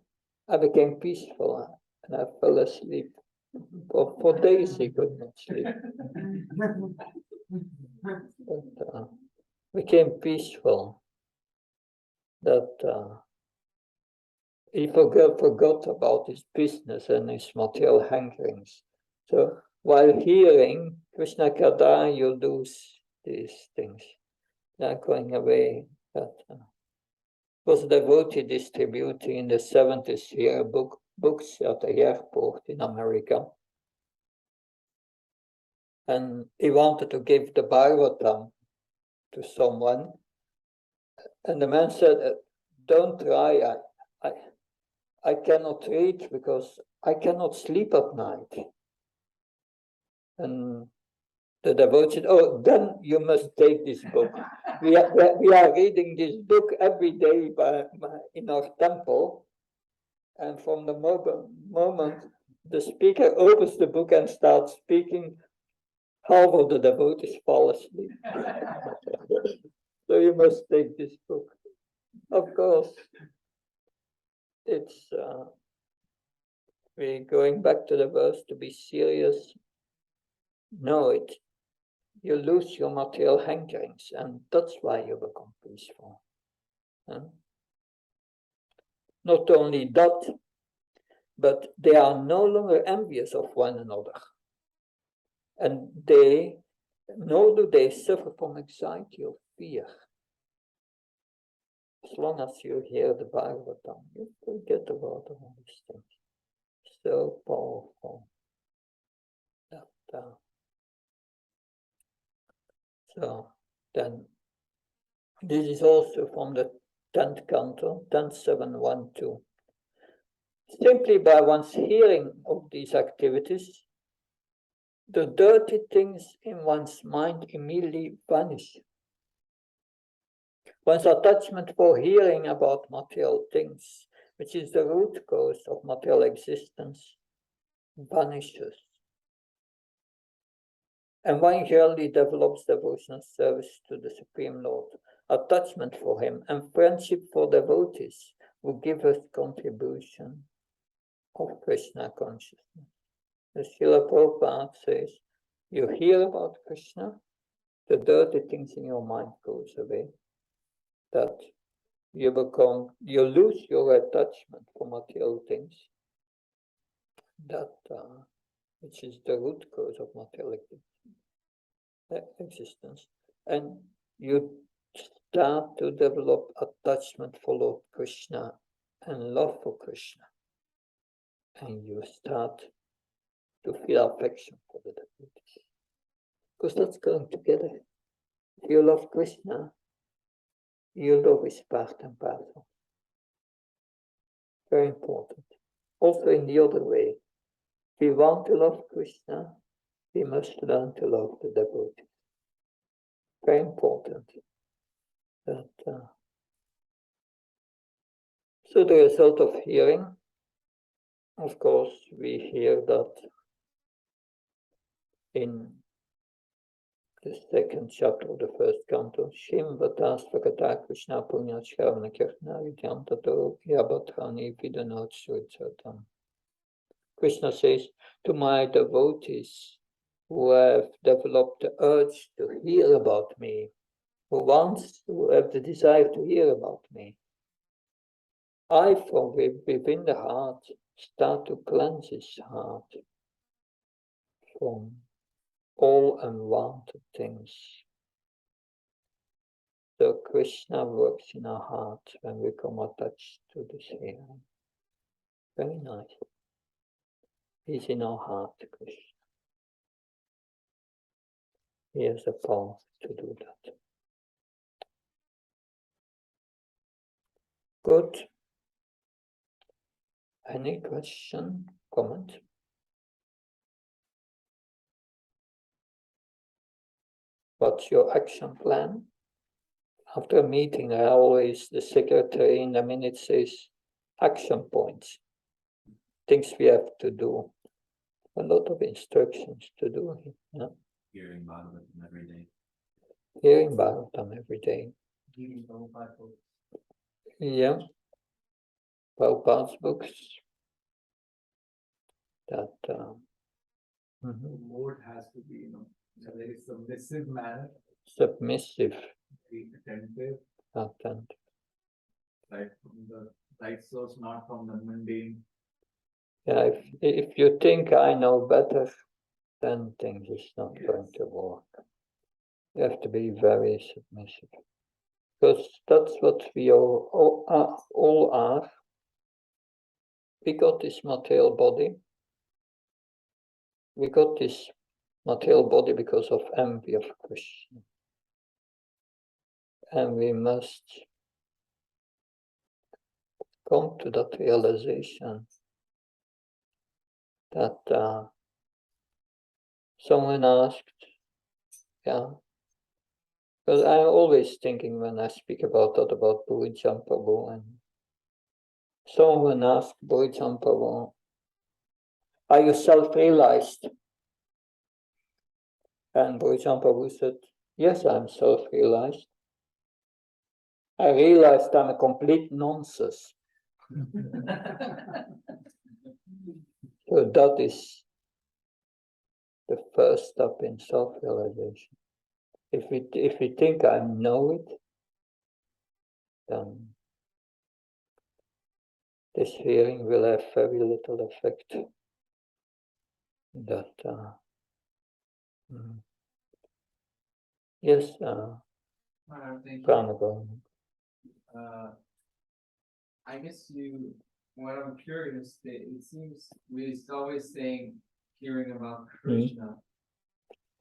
I became peaceful and I fell asleep. For days he could not sleep. But became peaceful. That he forgot about his business and his material hankerings. So while hearing Krishna Katha, you lose these things. They're going away. That was a devotee distributing in the 70s here books at the airport in America. And he wanted to give the Bhagavatam to someone. And the man said, don't try, I cannot read because I cannot sleep at night. And the devotee said, oh, then you must take this book. We are reading this book every day in our temple. And from the moment the speaker opens the book and starts speaking, half of the devotees fall asleep. So you must take this book. Of course, it's we're going back to the verse to be serious. No, you lose your material hankerings, and that's why you become peaceful. Not only that, but they are no longer envious of one another. And nor do they suffer from anxiety or fear. As long as you hear the Bhagavatam, you forget about all these things. So powerful. So then, this is also from the 10th canto, 10.7.1.2. Simply by one's hearing of these activities, the dirty things in one's mind immediately vanish. One's attachment for hearing about material things, which is the root cause of material existence, vanishes. And one gradually develops devotional service to the Supreme Lord, attachment for Him, and friendship for devotees who give us contribution of Krishna consciousness. As Srila Prabhupada says, you hear about Krishna, the dirty things in your mind goes away. That you lose your attachment for material things. That which is the root cause of material existence, and you start to develop attachment for Lord Krishna and love for Krishna, and you start to feel affection for the devotees, because that's going together. If you love Krishna, your love is part and parcel. Very important. Also in the other way, if we want to love Krishna, we must learn to love the devotees. Very important. That, so the result of hearing, of course, we hear that in the 2nd chapter of the 1st canto, Shim Vatas Vakata Krishna Punya Shravana Kirtana Vidyantato Yabatrani Vidanot Shuchatam. Krishna says, to my devotees who have developed the urge to hear about me, who have the desire to hear about me, I, from within the heart, start to cleanse his heart from all unwanted things. So Krishna works in our heart when we come attached to this hearing. Very nice. He's in our heart, Krishna. He has the power to do that. Good. Any question, comment? What's your action plan? After a meeting, the secretary in the minute says, action points, things we have to do. A lot of instructions to do. Yeah? Hearing Bhagavatam every day. Hearing Bhagavatam every day. Reading Prabhupada books. Yeah. Prabhupada's books. That The mode has to be, in a very submissive manner, submissive, be attentive, attentive. right from the right source, not from the mundane. Yeah, if you think I know better, then things is not Yes. going to work. You have to be very submissive. Because that's what we all are. We got this material body. We got this material body because of envy of Krishna. And we must come to that realization that someone asked, because I'm always thinking when I speak about that, about Buri Prabhu, and someone asked Buri Prabhu, are you self-realized? And Buri Prabhu said, yes, I'm self-realized. I realized I'm a complete nonsense. So that is the first step in self-realization. If we think I know it, then this hearing will have very little effect. That yes, Pranago. I guess what I'm curious, it seems we're always saying, hearing about Krishna.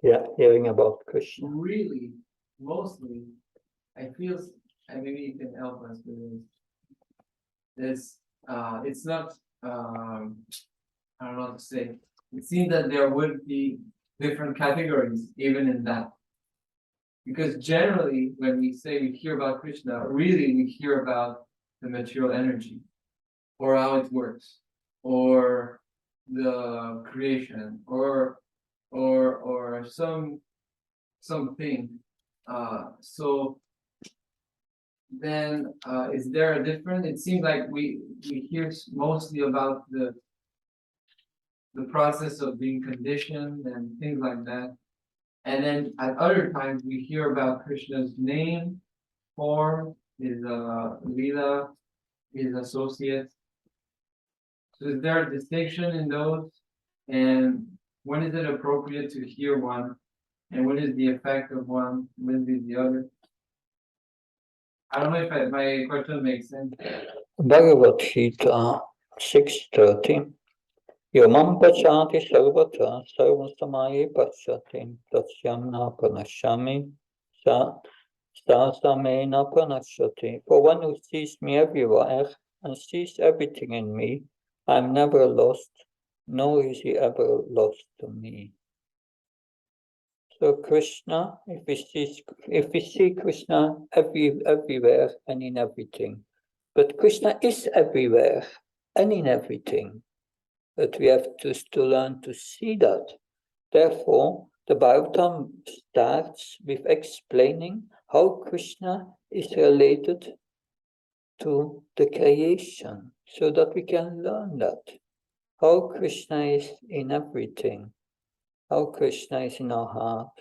Yeah, hearing about Krishna. Really, mostly, I feel, and maybe you can help us with this. It's not, I don't know what to say. It seems that there would be different categories even in that. Because generally, when we say we hear about Krishna, really we hear about the material energy, or how it works, or the creation, or something. So then, is there a difference? It seems like we hear mostly about the process of being conditioned and things like that. And then at other times we hear about Krishna's name, form, his Leela, his associates. So is there a distinction in those? And when is it appropriate to hear one? And what is the effect of one? When is the other? I don't know if my question makes sense. Bhagavad Gita 6:30. Yomam pachati sarvata sarvasamaye pachati tasyam na pranashami sa samena pranashati. For one who sees me everywhere and sees everything in me, I'm never lost, nor is he ever lost to me. So Krishna, if we see Krishna everywhere and in everything, but Krishna is everywhere and in everything. But we have to learn to see that. Therefore, the Bhagavatam starts with explaining how Krishna is related to the creation, so that we can learn that. How Krishna is in everything, how Krishna is in our heart,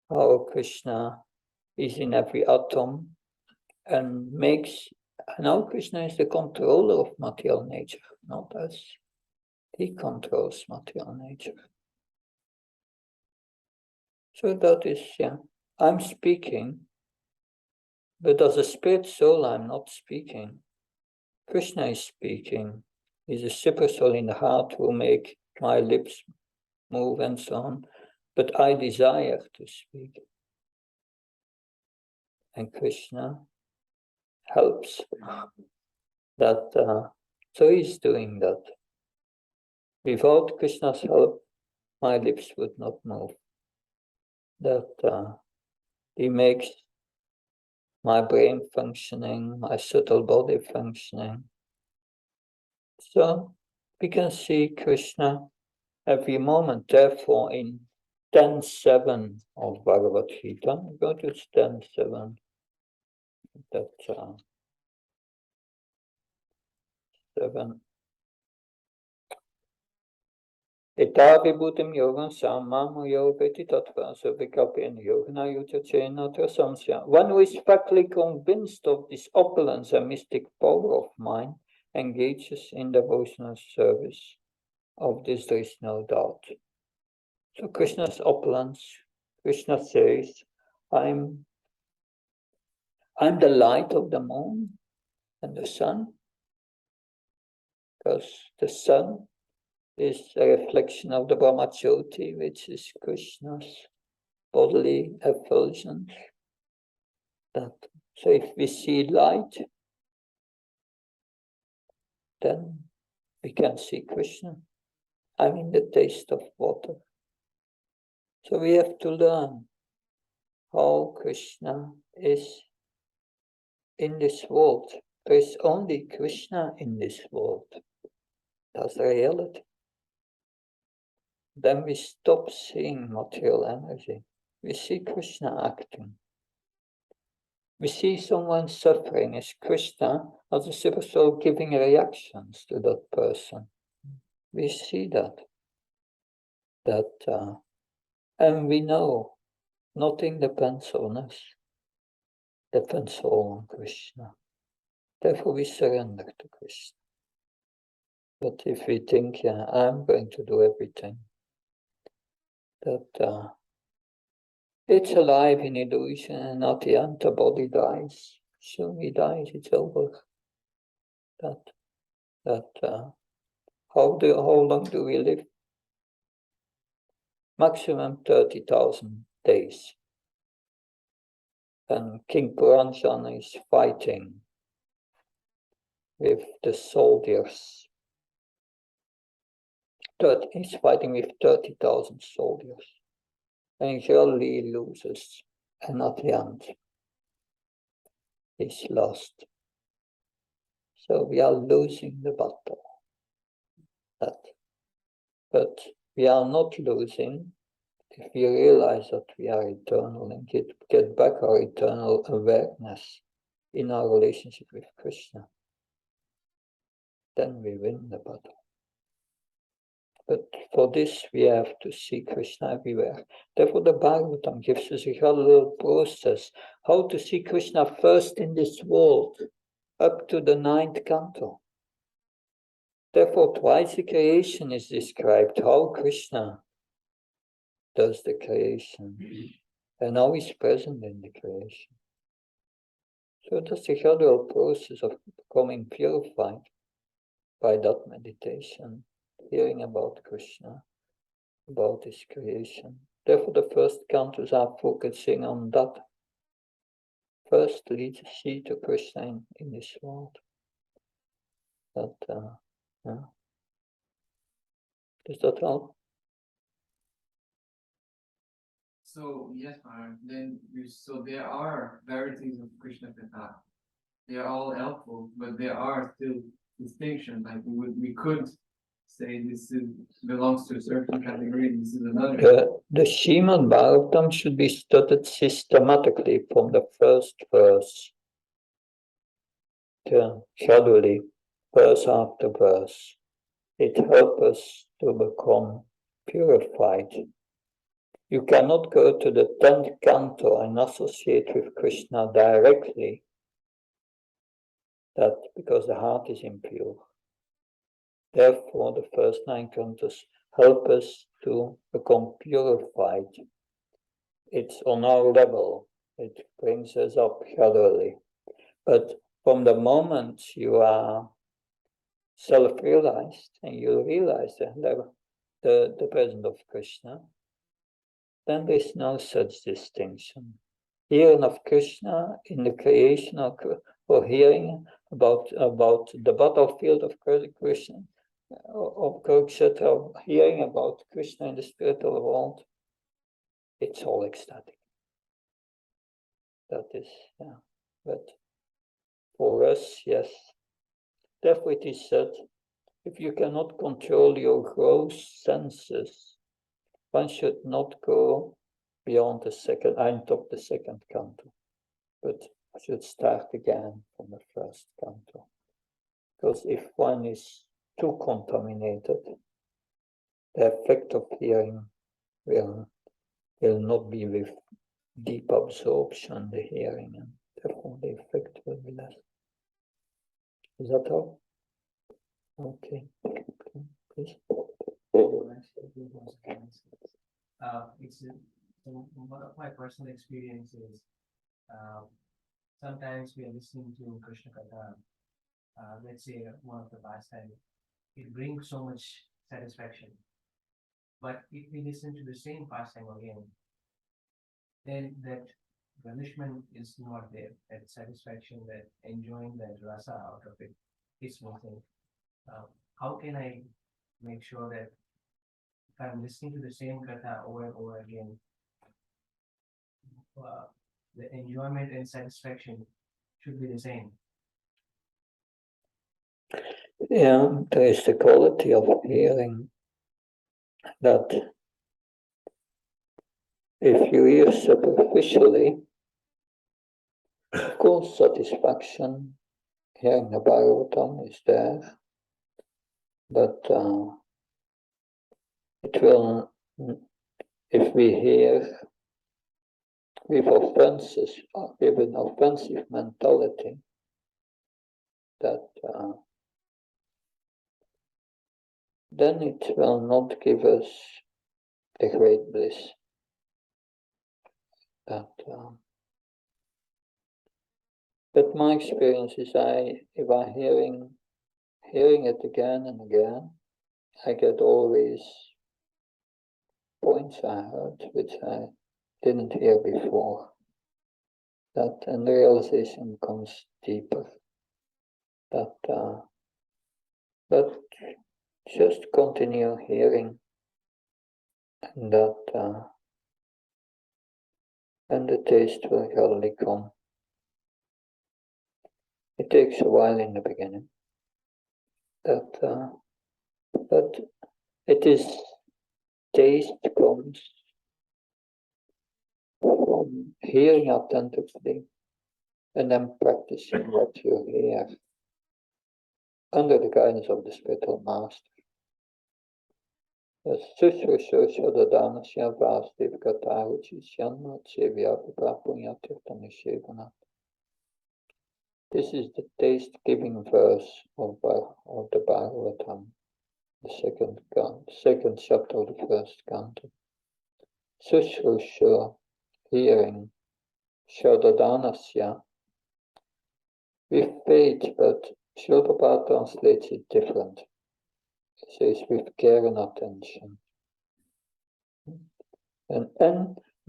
how Krishna is in every atom, and how Krishna is the controller of material nature, not us. He controls material nature. So that is, I'm speaking, but as a spirit soul, I'm not speaking. Krishna is speaking. He's a super soul in the heart who make my lips move and so on. But I desire to speak. And Krishna helps that. So he's doing that. Without Krishna's help, my lips would not move. That he makes my brain functioning, my subtle body functioning. So we can see Krishna every moment. Therefore, in 10.7 of Bhagavad Gita, go to 10.7. That 7. Ita vibhutim yogam samam yogati tattva savikapin yogana yutachena trasamsya. One who is factly convinced of this opulence and mystic power of mind engages in devotional service. Of this there is no doubt. So Krishna's opulence, Krishna says, I'm I'm the light of the moon and the sun, because the sun is a reflection of the Brahmajyoti, which is Krishna's bodily effulgence. So if we see light, then we can see Krishna. I mean the taste of water. So we have to learn how Krishna is in this world. There is only Krishna in this world. That's the reality. Then we stop seeing material energy. We see Krishna acting. We see someone suffering as Krishna, as a super soul giving reactions to that person. We see that. And we know nothing depends on us. Depends all on Krishna. Therefore we surrender to Krishna. But if we think, yeah, I'm going to do everything, that it's alive in illusion, and at the end the body dies. Soon he dies, it's over. How long do we live? Maximum 30,000 days. And King Puranjan is fighting with the soldiers. He's fighting with 30,000 soldiers. And he surely loses. And at the end, he's lost. So we are losing the battle. But we are not losing if we realize that we are eternal and get back our eternal awareness in our relationship with Krishna. Then we win the battle. But for this, we have to see Krishna everywhere. Therefore, the Bhagavatam gives us a little process how to see Krishna first in this world, up to the 9th canto. Therefore, twice the creation is described, how Krishna does the creation, and how he's present in the creation. So that's the gradual process of becoming purified by that meditation, hearing about Krishna, about his creation. Therefore, the first cantos are focusing on that. First, lead see to Krishna in this world. Yeah. Does that help? So yes, Maharaj, so there are varieties of Krishna Katha. They are all helpful, but there are still distinctions. Like we could say this belongs to a certain category, this is another. The Srimad Bhagavatam should be studied systematically from the first verse, gradually, verse after verse. It helps us to become purified. You cannot go to the 10th canto and associate with Krishna directly, because the heart is impure. Therefore, the first 9 cantos help us to become purified. It's on our level. It brings us up gradually. But from the moment you are self-realized and you realize the presence of Krishna, then there is no such distinction. Hearing of Krishna in the creation or hearing about the battlefield of Krishna, of Kurukshetra, hearing about Krishna in the spiritual world, it's all ecstatic. That is, yeah. But for us, yes. Therefore it is said, if you cannot control your gross senses, one should not go beyond the end of the 2nd canto, but should start again from the 1st canto. Because if one is too contaminated, the effect of hearing will not be with deep absorption, the hearing, and therefore the effect will be less. Is that all? Okay, please. One of my personal experiences, sometimes we are listening to Krishna Katha, let's say one of the pastime, it brings so much satisfaction. But if we listen to the same pastime again, then that relishment is not there. That satisfaction, that enjoying that rasa out of it is missing. How can I make sure that if I'm listening to the same katha over and over again, the enjoyment and satisfaction should be the same? Yeah, there is the quality of hearing that if you hear superficially, of course, satisfaction hearing the Bhagavatam is there, but it will, if we hear with offenses, with an offensive mentality, that then it will not give us a great bliss. That, but my experience is, if I'm hearing it again and again, I get always points I heard which I didn't hear before. That and the realization comes deeper. That but just continue hearing, and that and the taste will gradually come. It takes a while in the beginning. That but it is taste comes from hearing attentively and then practicing what you hear under the guidance of the spiritual master. This is the taste-giving verse of the Bhagavatam, the second chapter of the first canto. Sushrusha, hearing, Shadadanasya, with faith, but Shodapad translates it different. It says with care and attention. And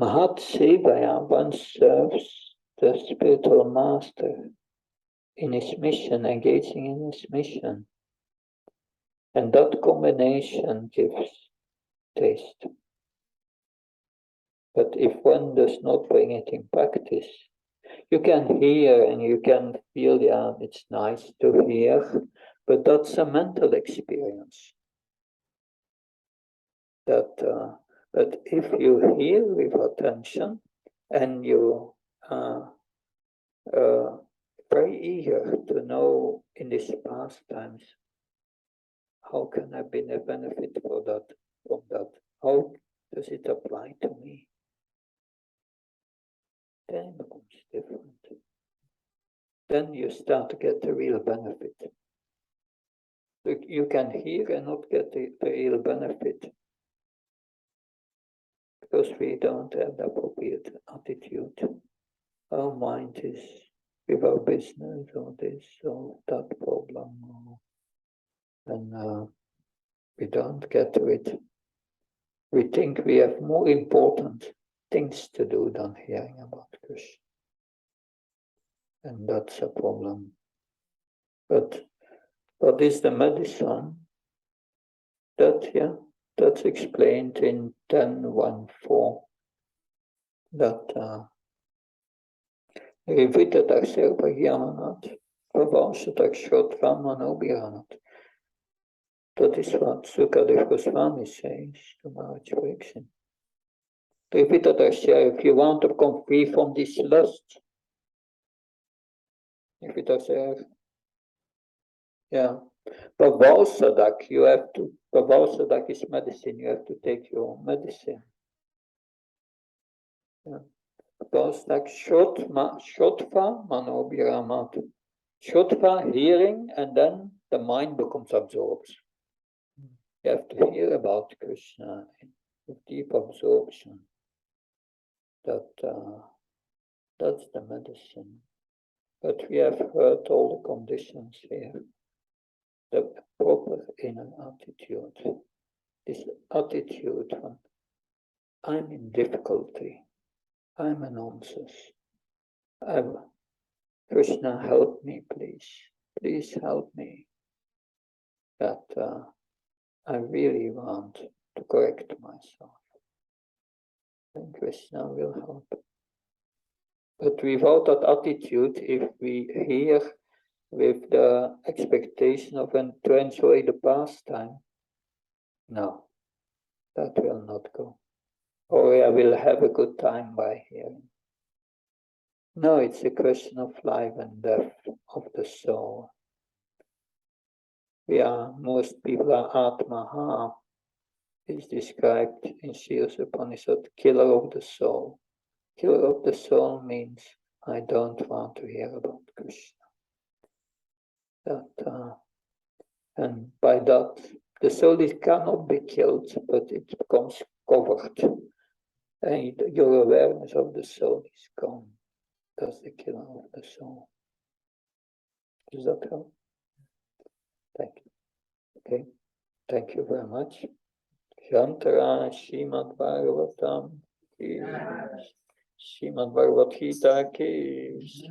Mahat Sevaya, one serves the spiritual master in his mission, engaging in his mission. And that combination gives taste. But if one does not bring it in practice, you can hear and you can feel, yeah, it's nice to hear, but that's a mental experience. But if you hear with attention and you very eager to know in these pastimes, how can I be a benefit from that? How does it apply to me? Then it becomes different. Then you start to get the real benefit. You can hear and not get the real benefit because we don't have the appropriate attitude. Our mind is with our business or this or that problem, and we don't get to it. We think we have more important things to do than hearing about Krishna. And that's a problem. But what is the medicine? That's explained in 10.1.4. That Rivitatak Serpagianat, Pravasatak Shotva Manobhianat. That is what Sukadev Goswami says to Maharaj Pariksit. If you want to become free from this lust, yeah. Pravasadak, Pravasadak is medicine, you have to take your medicine. Yeah. Pravasadak Shotva Manobhiramat. Shotva, hearing, and then the mind becomes absorbed. You have to hear about Krishna with deep absorption. That's the medicine. But we have heard all the conditions here. The proper inner attitude. This attitude when I'm in difficulty, I'm a nonsense. Krishna, help me, please. Please help me. That I really want to correct myself. And Krishna will help. But without that attitude, if we hear with the expectation of to enjoy the pastime, no, that will not go. Or I will have a good time by hearing. No, it's a question of life and death of the soul. Most people are Atmaha, is described in Shiel's Upanishad, killer of the soul. Killer of the soul means I don't want to hear about Krishna. And by that, the soul cannot be killed, but it becomes covered. And your awareness of the soul is gone. That's the killer of the soul. Does that help? Thank you. Okay, thank you very much. Shantara Srimad Bhagavatam ki Srimad Bhagavad Gita ki